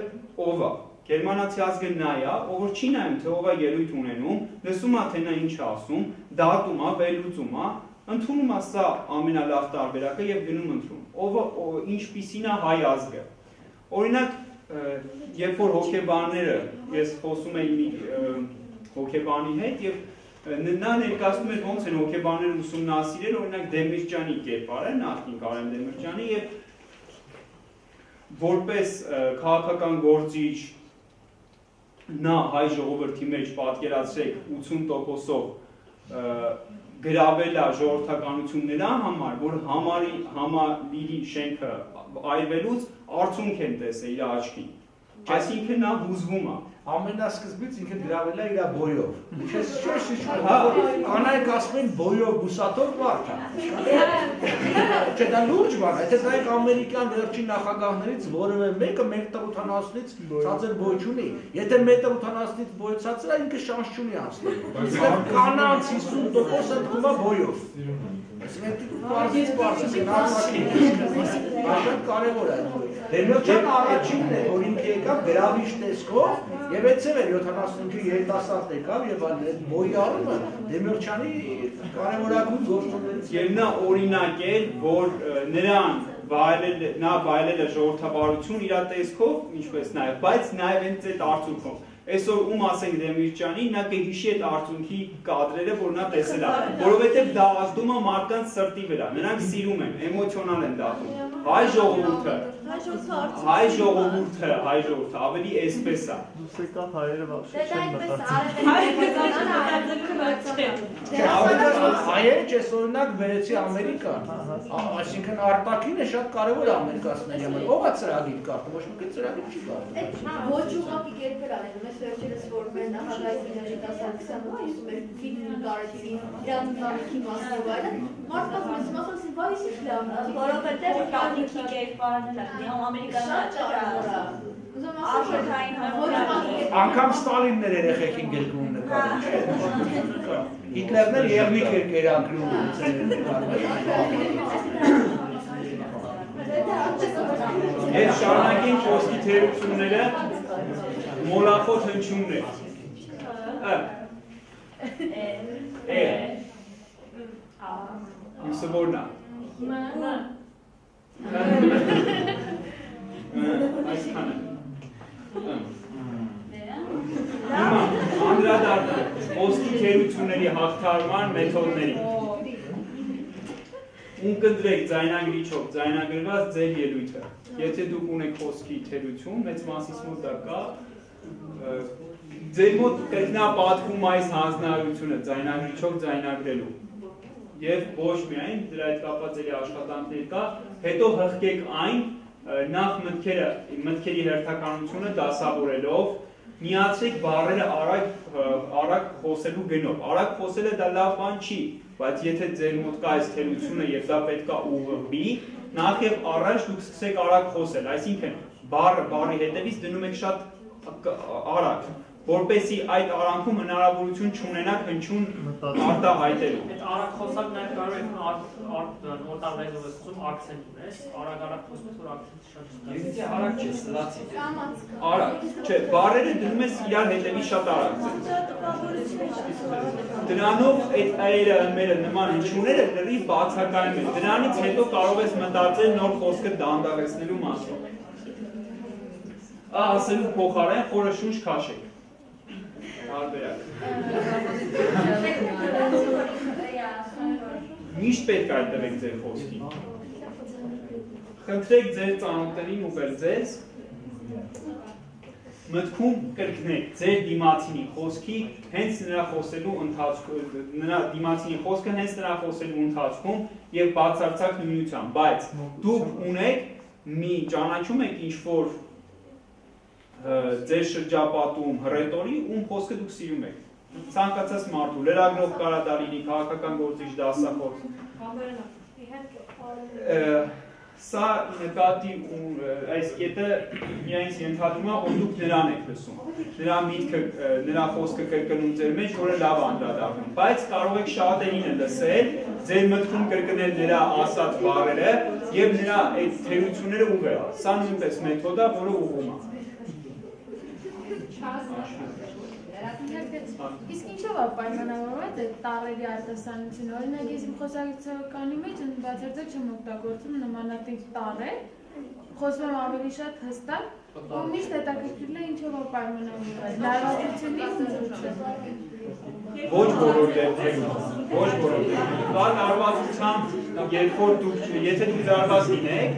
ով է։ Գերմանացի ազգը նա է, ով չի նայում, թե ով է ելույթ ունենում, լսում է, թե նա ինչ է ասում, դատում է, վերլուծում է, ընդունում է սա ամենալավ տարբերակը եւ գնում ընդունում։ Ով ինչպիսին է հայ ազգը։ Օրինակ, երբ որ հոգեբանները, ես խոսում էի հոգեբանի հետ եւ նա ներկայացնում էր ոնց են հոգեբանները ուսումնասիրել, օրինակ Դեմիրճյանի կերպարը, նախին Կարեն Դեմիրճյանի եւ որպես քաղաքական գործիչ նա հայ ժողովրդի մեջ պատկերացրեք 80%-ով գրավել է ժողովրդականություն նրա համար, որ համալիրի շենքը այրվելուց արդյունք են տեսել իր աչքին։ Այսինքն նա հուզվում է։ Ամենասկզբից ինքը գրավել է իր բոյով։ Կանայք ասում են բոյով բուսատով վարդ է։ Չէ, դա լուրջ բան է, եթե նայեք ամերիկյան վերջին նախագահներից որևէ մեկը 1.80-ից ցածր բոյ չունի։ Եթե 1.80-ից բոյը ցածր է, ինքը շանս չունի անցնել։ Կանանց 50% ընդգում է բոյով։ Շատ կարևոր է։ Դեմիրճյանը առաջինն է, որ ինքը եկավ գրավիչ տեսքով եւ այդցեղ էր 75-ի երիտասարդ եկավ եւ այդ բոյի առումը Դեմիրճյանի կարևորագույն գործոններից եւ նա օրինակ էր, որ նրան նա վայելել է ժողովրդավարություն իր տեսքով, ինչպես նաև, բայց նաև հենց այդ արդյունքում։ Այսօր ում ասենք Դեմիրճյանի, նա կհիշի այդ արդյունքի կադրերը, որ նա տեսել է, որովհետև դա ազդում է մարդկանց սրտի վրա, նրանք սիրում են, էմոցիոնալ են դառնում։ Հայ ժողովուրդը, ավելի էսպես է։ Դուսեկան հայերը вообще Հայերը չես օրինակ վերեցի Ամերիկան, այսինքն արտաքինը շատ կարևոր է ամերիկացիների համար, ով է ծրագիր կարգում, ոչ մի ծրագիր չի կարգում։ Ոչ ուղղակի կերպեր անեն, մեզ վերջերս որ մեր նախագահի Սարգսյանը ասում էր ֆիլմի կարելի իրան ընտանիքի մասին ու այլն, մարդկանց մեծ մասը ասին, վայ ինչ լավն է, որովհետև ընտանիքի կերպարն է, ամերիկան Անգամ Ստալինն էր երեխեքին գրկում նկարում, Հիտլերն էր եղնիկ էր կերակրում Եվ շարունակենք խոսքի թերությունները մոլախոտ հնչյունն է Մյուսը որն Այսքանը Հիմա անդրադառնանք խոսքի թերությունների հաղթարման մեթոդներին Ունկնդրեք ձայնագրիչով ձայնագրված ձեր ելույթը Եթե դուք ունեք խոսքի թերություն, մեծ մասից մոտ դա կա Ձեր մոտ կրկնապատկվում այս հանձնարարությունը ձայնագրիչով ձայնագրելու Եվ ոչ միայն դրա հետ կապված էլի աշխատանքներ կա, հետո հղկեք այն նախ մտքերի հերթականությունը դասավորելով, միացրեք բառերը արագ խոսելու գնով։ Արագ խոսելը դա լավ բան չի, բայց եթե ձեր մոտ կա այս թերությունը եւ դա պետք է ուղղվի, նախ եւ առաջ դուք սկսեք արագ խոսել, այսինքն բառի հետևից դնում եք շատ արագ, որպեսզի այդ արանքում հնարավորություն չունենաք հնչյուն արտահայտելու։ Այդ արագ խոսակ նաև կարող եք նոտարվայզովացում ակցենտ ունես, արագ խոսում որ ակցենտը շատ Եթե արագ չես լացի։ Արագ, չէ, բառերը դնում ես իրար հետևի շատ արագ։ Դրանով այդ այրը ընմերը նման հնչյունները լրիվ բացակայում են։ Դրանից հետո կարող ես մտածել նոր խոսքը դանդաղեցնելու մասին։ Ասելու փոխարեն խորը շունչ քաշեք։ Միշտ պետք է այդտեղ եք ձեր խոսքին։ Խնդրեք ձեր ծանոթներին ուղղել ձեզ, մտքում կրկնեք ձեր դիմացինի խոսքի հենց նրա խոսելու ընթացքում, դիմացինի խոսքը հենց նրա խոսելու ընթացքում եւ բացարձակ նույնությամբ, բայց դուք ունեք մի ճանաչում եք ինչ-որ ձեր շրջապատում հռետորի, ում խոսքը դուք սիրում եք։ Ցանկացած մարդու, լրագրող կարա դա լինի, քաղաքական գործիչ, դասախոս։ Սա նկատի այս կետը միայն ենթադրում է, որ դուք նրան եք լսում։ Նրա միտքը, նրա խոսքը կրկնում ձեր մեջ, որը լավ անդրադառնում։ Բայց կարող եք շատերին լսել, ձեր մտքում կրկնել նրա ասած բառերը եւ նրա այդ թերությունները ուղղել։ Սա նույնպես մեթոդ է, որը ուղղում է։ Իսկ ինչով է պայմանավորվում այդ տառերի արտասանությունը, օրինակ ես իմ խոսակցականի մեջ բացարձակ չեմ օգտագործում նմանատիպ տառեր, խոսում եմ ավելի շատ հստակ, ու միշտ հետաքրքրել է ինչով է պայմանավորվում այդ լարվածությունից Ոչ բոլոր դեպքերում, ոչ բոլոր դեպքերում, կա լարվածությամբ, երբ որ դուք, եթե դուք լարված լինեք,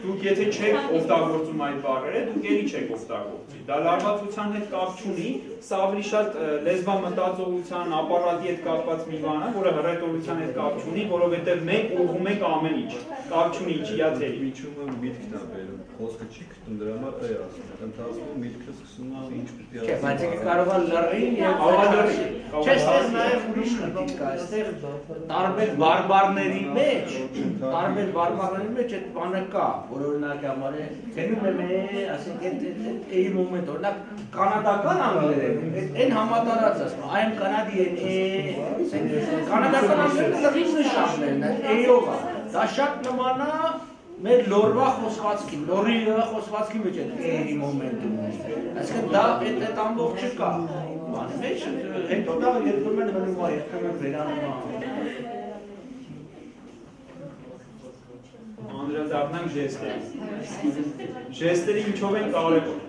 դուք եթե չեք օգտագործում այդ բառերը, դուք էլի չեք օգտագործի։ Դա լարվածության հետ կապ չունի, սա ավելի շատ լեզվամտածողության, ապարատի հետ կապված մի բան է, որը հռետորության հետ կապ չունի, որովհետև մենք ուղղում ենք ամեն ինչ, կապ չունի ինչի ա թերի։ Միջումը միտքն է բերում, խոսքը չի գտնում, դրա համար է ասում, ընթացքում միտքը սկսում է ինչ պիտի ասի։ Չէ, բայց եկեք կարող է լռին եւ ավալորի։ Չէ, այստեղ նաեւ ուրիշ խնդիր կա, այստեղ տարբեր բարբառների մեջ այդ բանը կա, որ օրինակ համար է, գնում եմ, ասենք այդ մոմենտ օրինակ կանադական անգլերեն, այն համատարած ասում, I'm Canadian, կանադական անգլերեն լրիվ նշաններն են, էյով է, դա շատ նման է մեր լորվա խոսվածքին, լորի խոսվածքի մեջ այդ էյի մոմենտում ունի, այսինքն դա այդ ամբողջը կա, բանի մեջ, հետո դա երբեմն հնում է, երբեմն վերանում է։ անդրադառնանք ժեստերին։ Ժեստերը ինչով են կարևոր։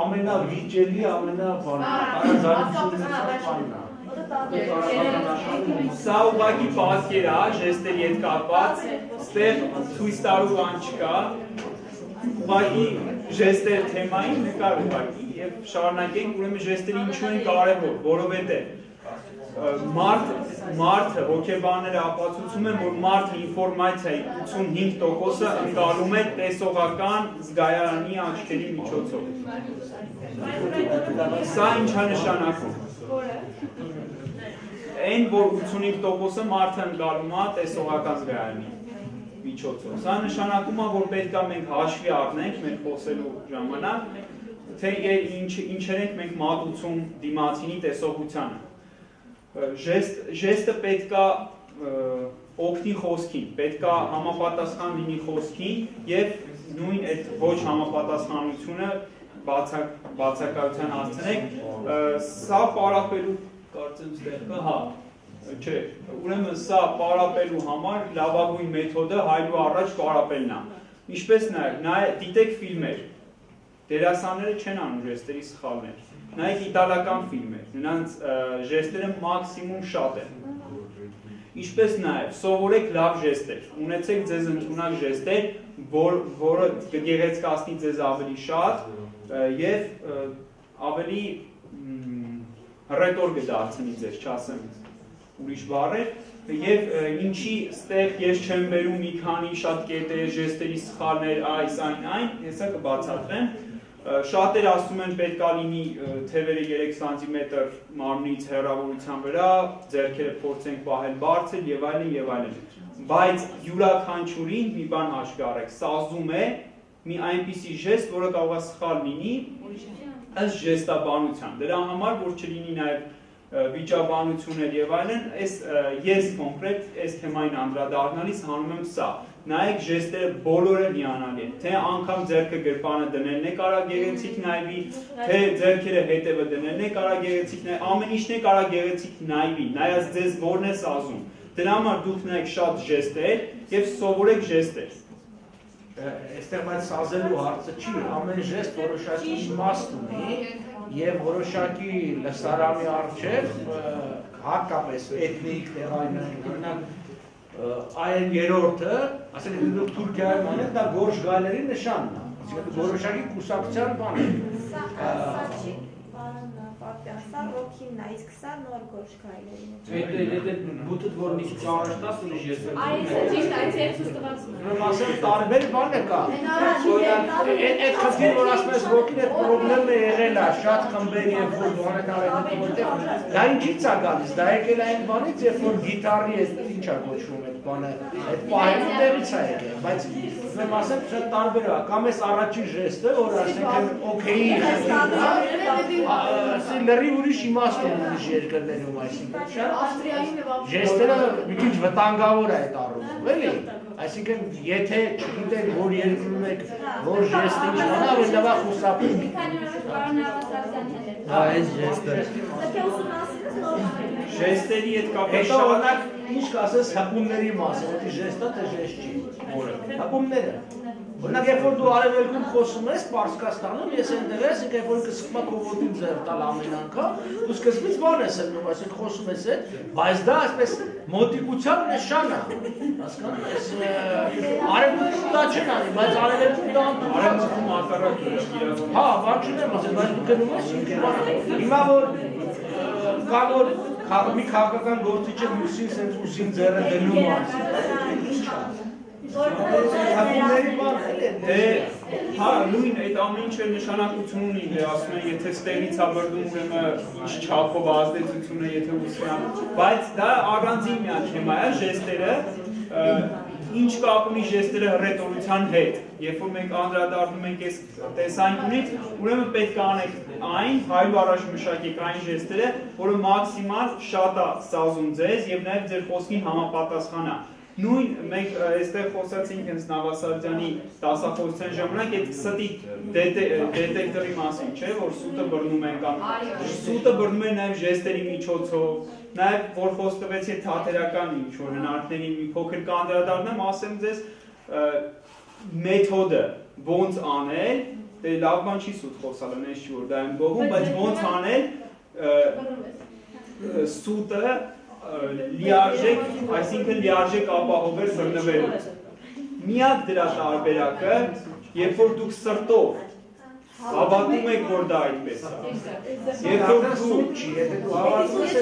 Ամենավիճելի, ամենապարազանությունն Սա ուղղակի պատկեր է ժեստերի հետ կապված, ստեղ ցույց տալու բան չկա, ուղղակի ժեստեր թեմային նկար ուղղակի եւ շարունակենք, ուրեմն ժեստերը ինչու են կարեւոր, որովհետեւ մարդը հոգեբանները ապացուցում են, որ մարդը ինֆորմացիայի 85%-ը ընկալում է տեսողական զգայարանի աչքերի միջոցով։ Սա ինչ է նշանակում։ Այն, որ 85%-ը մարդը ընկալում է տեսողական զգայարանի միջոցով։ Սա նշանակում է, որ պետք է մենք հաշվի առնենք մեր խոսելու ժամանակ, թե ինչեր ենք մենք մատուցում դիմացինի տեսողությանը։ Ժեստը պետք է օգնի խոսքին, պետք է համապատասխան լինի խոսքին եւ նույն այդ ոչ համապատասխանությունը բացակայության հասցնեք, սա պարապելու կարծեմ ստեղ կա, հա, չէ, ուրեմն սա պարապելու համար լավագույն մեթոդը հայրու առաջ պարապելն է։ Ինչպես նաեւ դիտեք ֆիլմեր, դերասանները չեն անում ժեստերի սխալներ։ Նայեք իտալական ֆիլմեր, նրանց ժեստերը մաքսիմում շատ են։ Ինչպես նաև սովորեք լավ ժեստեր, ունեցեք ձեզ ընդունակ ժեստեր, որը կգեղեցկացնի ձեզ ավելի շատ եւ ավելի հռետոր կդարձնի ձեզ, չասեմ ուրիշ բառեր, եւ ինչի ստեղ ես չեմ բերում մի քանի շատ կետեր, ժեստերի սխալներ, այս այն, հեսա կբացատրեմ։ Շատեր ասում են պետք է լինի թևերը 3 սանտիմետր մարմնից հեռավորության վրա, ձեռքերը փորձենք պահել բարձր եւ այլն։ Բայց յուրաքանչյուրին մի բան հաշվի առեք, սազում է մի այնպիսի ժեստ, որը կարող է սխալ լինի ըստ ժեստաբանության։ Դրա համար որ չլինի նաեւ վիճաբանություններ եւ այլն, ես կոնկրետ այս թեմային անդրադառնալիս հանում եմ սա։ Նայեք ժեստերը բոլորը հիանալի են, թե անգամ ձեռքը գրպանը դնելն է կարա գեղեցիկ նայվի, թե ձեռքերը հետևը դնելն է կարա գեղեցիկ նայվի, ամեն ինչն է կարա գեղեցիկ նայվի, նայած ձեզ որն է սազում։ Դրա համար դուք նայեք շատ ժեստեր եւ սովորեք ժեստեր։ Այստեղ բայց սազելու հարցը չի, ամեն ժեստ որոշակի իմաստ ունի եւ որոշակի լսարանի առջև հակապես էթնիկ տեղայնային այն երրորդը, ասենք դուք Թուրքիայում անեք, դա գորշ գալերի նշանն է, այսինքն որոշակի կուսակցության բան է։ Սա ռոքինն է, իսկ սա նոր գորշ գալերին է։ Եթե բութդ որ մի քիչ առաջ տաս ուրիշ ես։ Այս ճիշտ, այս երբ սուստված։ Ուրեմն ասեմ տարբեր բան է կա։ Այդ խնդիրը որ ասում ես ռոքին այդ խնդրեմը եղել է, շատ խմբեր եւ որ բանակարային որտեղ դա ինչից է գալիս, դա եկել այն բանից, երբ որ գիտարի է ինչ է կոչվում այդ բանը, այդ պահելու տեղից է եկել, բայց ուրեմն ասեմ շատ տարբեր է, կամ էս առաջին ժեստը, որ ասենք օքեյի լրի ուրիշ իմաստ ունի երկրներում, այսինքն ժեստերը մի քիչ վտանգավոր է այդ առումով, էլի, այսինքն եթե չգիտեք որ երկրում եք, որ ժեստը ինչ բան է, որ դա խուսափում։ Այս ժեստը։ Ժեստերի հետ կապված հետո օրինակ ինչ կասես հպումների մասին, դա ժեստա թե ժեստ չի։ Հպումները։ Օրինակ երբ որ դու արևելքում խոսում ես Պարսկաստանում, ես այնտեղ ես, երբ որ սկսում եք ովոտին ձեռ տալ ամեն անգամ, դու սկզբից բան ես ելնում, այսինքն խոսում ես այդ, բայց դա այսպես մոտիկության նշան է։ Հասկանում ես, արևելքում դա չեն անի, բայց արևելքում դա արևելքում արտարակը իրավունք։ Հա, բան չունեմ ասել, բայց դու գնում ես հիմա որ կա որ մի քաղաքական գործիչը մյուսին սենց ուսին ձեռը դնում է, հա, նույն այդ ամեն ինչը նշանակություն ունի, ասում են, եթե ստեղից է բրդում, ուրեմն ինչ չափով ազդեցություն է, եթե ուսման, բայց դա առանձին միակ թեմա է, ժեստերը, ինչ կապ ունի ժեստերը հռետորության հետ, երբ որ մենք անդրադառնում ենք այս տեսանկյունից, ուրեմն պետք է անենք այն, հայրու առաջ մշակեք այն ժեստերը, որը մաքսիմալ շատ է սազում ձեզ եւ նաեւ ձեր խոսքին համապատասխան է։ Նույն մենք այստեղ խոսացինք հենց Նավասարդյանի դասախոսության ժամանակ այդ ստի դետեկտորի մասին, չէ, որ սուտը բռնում են կամ սուտը բռնում են նաև ժեստերի միջոցով, նաև որ խոստվեց այդ թատերական ինչ-որ հնարքների մի փոքր կանդրադառնամ, ասեմ ձեզ մեթոդը ոնց անել, դե լավ բան չի սուտ խոսալը, նես չի որ դա եմ գողում, բայց ոնց անել սուտը լիարժեք, այսինքն լիարժեք ապահովել բռնվելուց։ Միակ դրա տարբերակը, երբ որ դուք սրտով հավատում եք, որ դա այդպես է։ Երբ որ սուտ չի, եթե դու հավատում ես,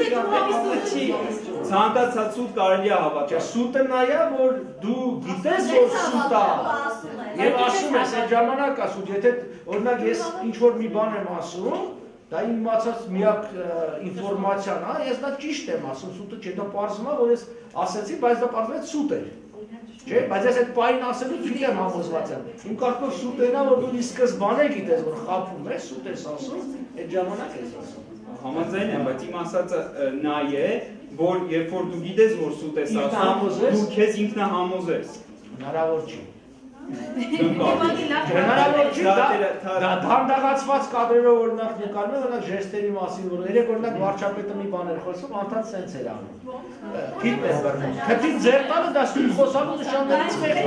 ցանկացած սուտ կարելի է հավատալ։ Սուտը նա է, որ դու գիտես, որ սուտ է, եւ ասում ես այդ ժամանակ ասում, եթե օրինակ ես ինչ որ մի բան եմ ասում, դա իմ իմացած միակ ինֆորմացիան է, ես դա ճիշտ եմ ասում, սուտը չէ, դա պարզվում է, որ ես ասեցի, բայց դա պարզվեց սուտ էր։ Չէ, բայց ես այդ պահին ասելուց գիտեմ համոզված եմ։ Իմ կարգով սուտերն է, որ դու ի սկզբանե գիտես, որ խաբում ես, սուտ ես ասում, այդ ժամանակ ես ասում։ Համաձայն եմ, բայց իմ ասածը նա է, որ երբ որ դու գիտես, որ սուտ ես ասում, դու քեզ ինքնահամոզես։ Հնարավոր չի։ Հնարավոր չի, դա դանդաղացված կադրերով օրինակ նկարում է, օրինակ ժեստերի մասին, որ երեք օրինակ վարչապետը մի բան էր խոսում, անդադ սենց էր անում։ Քիթ էր բռնում։ Քթից ձեր տալը դա սուտ խոսալու նշաններից մեկն է։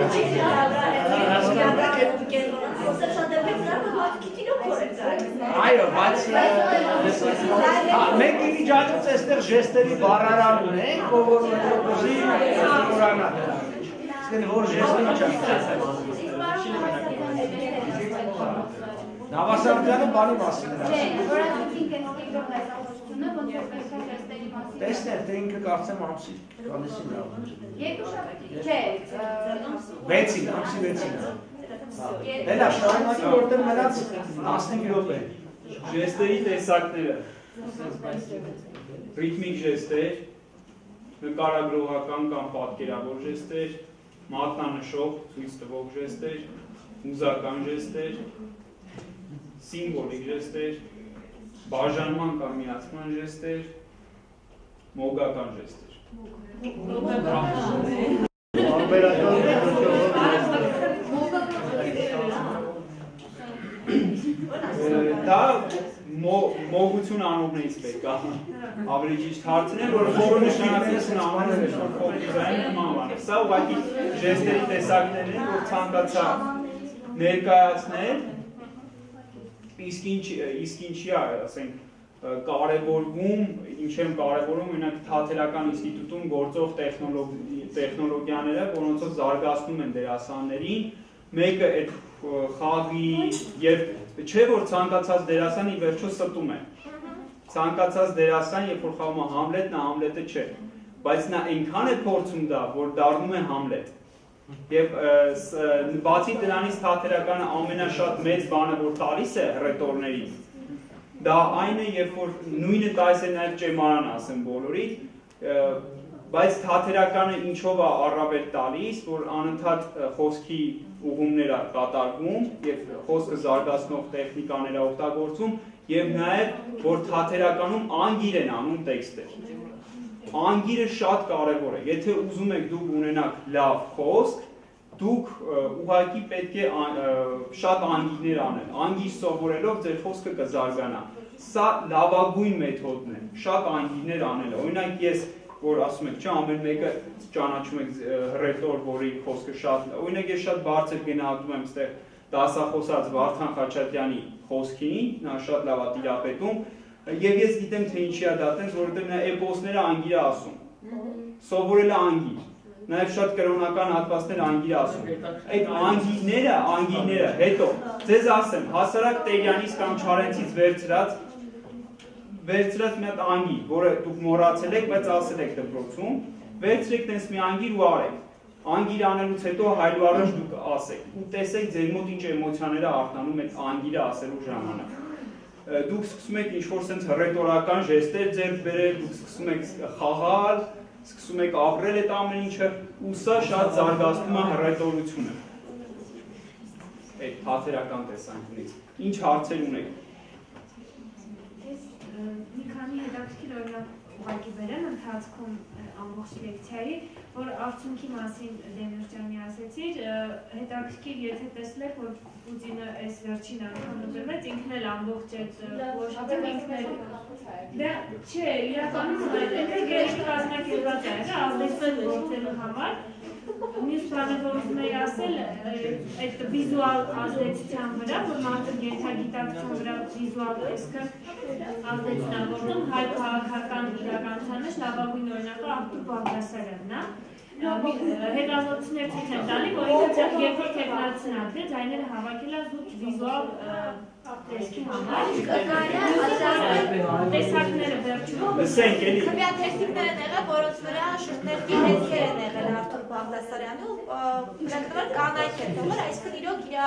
Այո, բայց մենք իրիջանից այստեղ ժեստերի բառարան ունենք, ով որ ուզի օրանա դրա։ Իսկ որ ժեստի Նավասարդյանը բանի մասին էր ասում։ Տեսներ, թե ինքը կարծեմ ամսի գալիսին լավ։ Վեցին, ամսի վեցին։ Էլա, շարունակի, որտեղ նրանց 15 րոպե։ Ժեստերի տեսակները։ Ռիթմիկ ժեստեր, նկարագրողական կամ պատկերավոր ժեստեր, մատնանշող, ցույց տվող ժեստեր, հուզական ժեստեր, սիմվոլիկ ժեստեր, բաժանման կամ միացման ժեստեր, մոգական ժեստեր։ Դա մոգություն անողներից պետք է ավելի ճիշտ հարցնել, որ որը նշանակություն անողներ է, որ ֆոկուսային նման բան է։ Սա ուղղակի ժեստերի տեսակներն են, որ ցանկացա ներկայացնել, իսկ ինչի է, ասենք, կարևորվում, ինչ եմ կարևորում, մենակ թատերական ինստիտուտում գործող տեխնոլոգիաները, որոնցով զարգացնում են դերասաններին, մեկը այդ խաղի եւ չէ որ ցանկացած դերասան ի վերջո ստում է։ Ցանկացած դերասան, երբ որ խաղում է Համլետ, նա Համլետը չէ, բայց նա այնքան է փորձում դա, որ դառնում է Համլետ։ Եվ բացի դրանից թատերականը ամենաշատ մեծ բանը, որ տալիս է հռետորներին, դա այն է, երբ որ նույնը տալիս է նաև ճեմարան, ասեմ բոլորիդ, բայց թատերականը ինչով է առավել տալիս, որ անընդհատ խոսքի ուղումներ է կատարվում եւ խոսքը զարգացնող տեխնիկաներ է օգտագործում եւ նաեւ որ թատերականում անգիր են անում տեքստեր։ Անգիրը շատ կարեւոր է։ Եթե ուզում եք դուք ունենաք լավ խոսք, դուք ուղղակի պետք է շատ անգիրներ անել։ Անգիր սովորելով ձեր խոսքը կզարգանա։ Սա լավագույն մեթոդն է։ Շատ անգիրներ անելը։ Օրինակ ես որ ասում եք, չէ, ամեն մեկը ճանաչում եք հռետոր, որի խոսքը շատ, օրինակ ես շատ բարձր գնահատում եմ այստեղ դասախոսած Վարդան Խաչատրյանի խոսքին, նա շատ լավ է տիրապետում, եւ ես գիտեմ թե ինչի է դա տենց, որովհետեւ նա էպոսները անգիր է ասում։ Սովորել է անգիր։ Նաեւ շատ կրոնական հատվածներ անգիր է ասում։ Այդ անգիրները, հետո ձեզ ասեմ, հասարակ Տերյանից կամ Չարենցից վերցրած մի հատ անգիր, որը դուք մոռացել եք, բայց ասել եք դպրոցում, վերցրեք տենց մի անգիր ու արեք։ Անգիր անելուց հետո հայլու առաջ դուք ասեք ու տեսեք ձեր մոտ ինչ էմոցիաներ է արթնանում այդ անգիրը ասելու ժամանակ։ Դուք սկսում եք ինչ-որ sense հռետորական ժեստեր ձեռք բերել, դուք սկսում եք խաղալ, սկսում եք ապրել այդ ամեն ինչը ու սա շատ զարգացնում է հռետորությունը։ Այդ թատերական տեսանկյունից։ Ինչ հարցեր ունեք։ Մի քանի հետաքրքիր օրինակ ուղղակի բերեմ ընթացքում ամբողջ լեկցիայի, որ արդյունքի մասին Դեմիրճյանի ասեցիր, հետաքրքիր եթե տեսնեք, որ Պուտինը այս վերջին անգամ ընտրվեց, ինքն էլ ամբողջ այդ ոչխարը ինքն էլ դա չէ, իրականում ինքը գերեշտ կազմակերպված է, ազդեցել գործելու համար, մյուս բանը որ ուզում էի ասել, այդ վիզուալ ազդեցության վրա, որ մարդը ենթագիտակցության վրա վիզուալ տեսքը ազդեցնավորում, հայ քաղաքական իրականության մեջ լավագույն օրինակը Արտուր Բաղդասարյանն է, հետազոտություններ ցույց են տալի, որ ինքը երկրորդ տեխնոլոգիան ադրել, ձայները հավաքել է զուտ վիզուալ տեսքի համար։ Տեսակները վերջում։ Լսենք էլի։ Քվեաթեստիկներ են եղել, որոնց վրա շրթներքի հետքեր են եղել Արտուր Բաղդասարյանը ու բնականաբար կանայք են թողել, այսինքն իրոք իր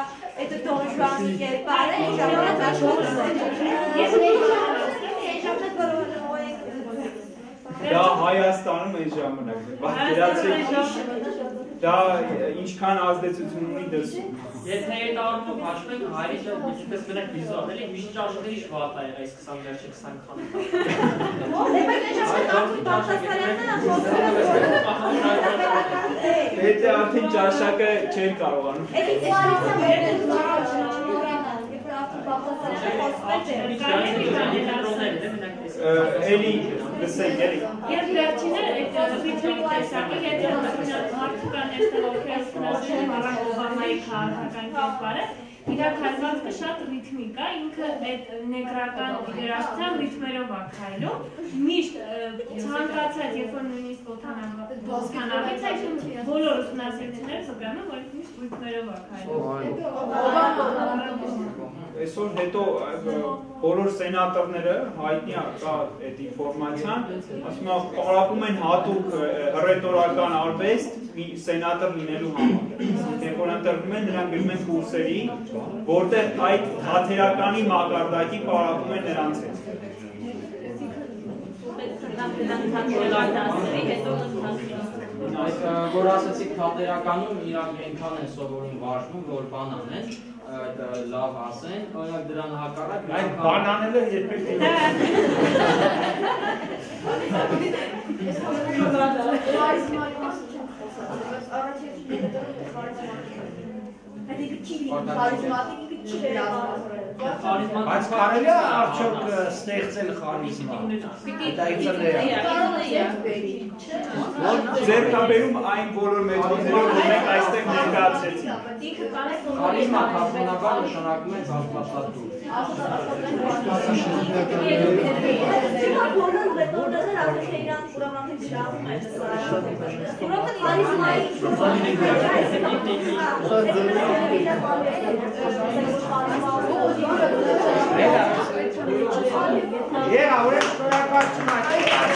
այդ դոնժուանի կերպարը այն ժամանակ աշխատում Դա Հայաստանում այն ժամանակ է, պատկերացրեք դա ինչքան ազդեցություն ունի դրսում։ Եթե այդ առումով հաշվենք, հայրիկը ինչպես մենակ վիզուալ, էլի միշտ ճաշների շվատ է այս 20 վերջի 20 քանի։ Եթե արդեն ճաշակը չէր կարողանում։ Էլի լսենք էլի։ Եվ վերջինը այդ ռիթմիկ տեսակը, եթե մարդկան ներսել օքեյսնացում Բարակ Օբամայի քաղաքական կերպարը, իր քայլվածքը շատ ռիթմիկ է, ինքը այդ նեգրական երաժշտության ռիթմերով է քայլում, միշտ ցանկացած, երբ որ նույնիսկ օդանավից այժմ բոլոր ուսումնասիրությունները զգանում, որ միշտ ռիթմերով է քայլում։ Այսօր հետո բոլոր սենատորները հայտնի կա այդ ինֆորմացիան, ասում են պարապում են հատուկ հռետորական արվեստ մի սենատոր լինելու համար։ Երբ որ ընտրվում են, նրանք գնում են կուրսերի, որտեղ այդ թատերականի մակարդակի պարապում են նրանց հետ։ Այդ որ ասացիք թատերականում իրանք այնքան են սովորում վարժվում, որ բան անեն, լավ ասեն, օրինակ դրան հակառակ այդ բան անելը երբեք Բայց կարելի է արդյոք ստեղծել խարիզմա։ Ձեր կապերում այն բոլոր մեթոդներով, որ մենք այստեղ ներկայացրեցինք։ Խարիզմա թարգմանաբար նշանակում է կազմածատուր։ Բոլոր մեթոդները արդեն իրան ուրեմն շահում են։ Ուրեմն խարիզմայի Yeah, we're going to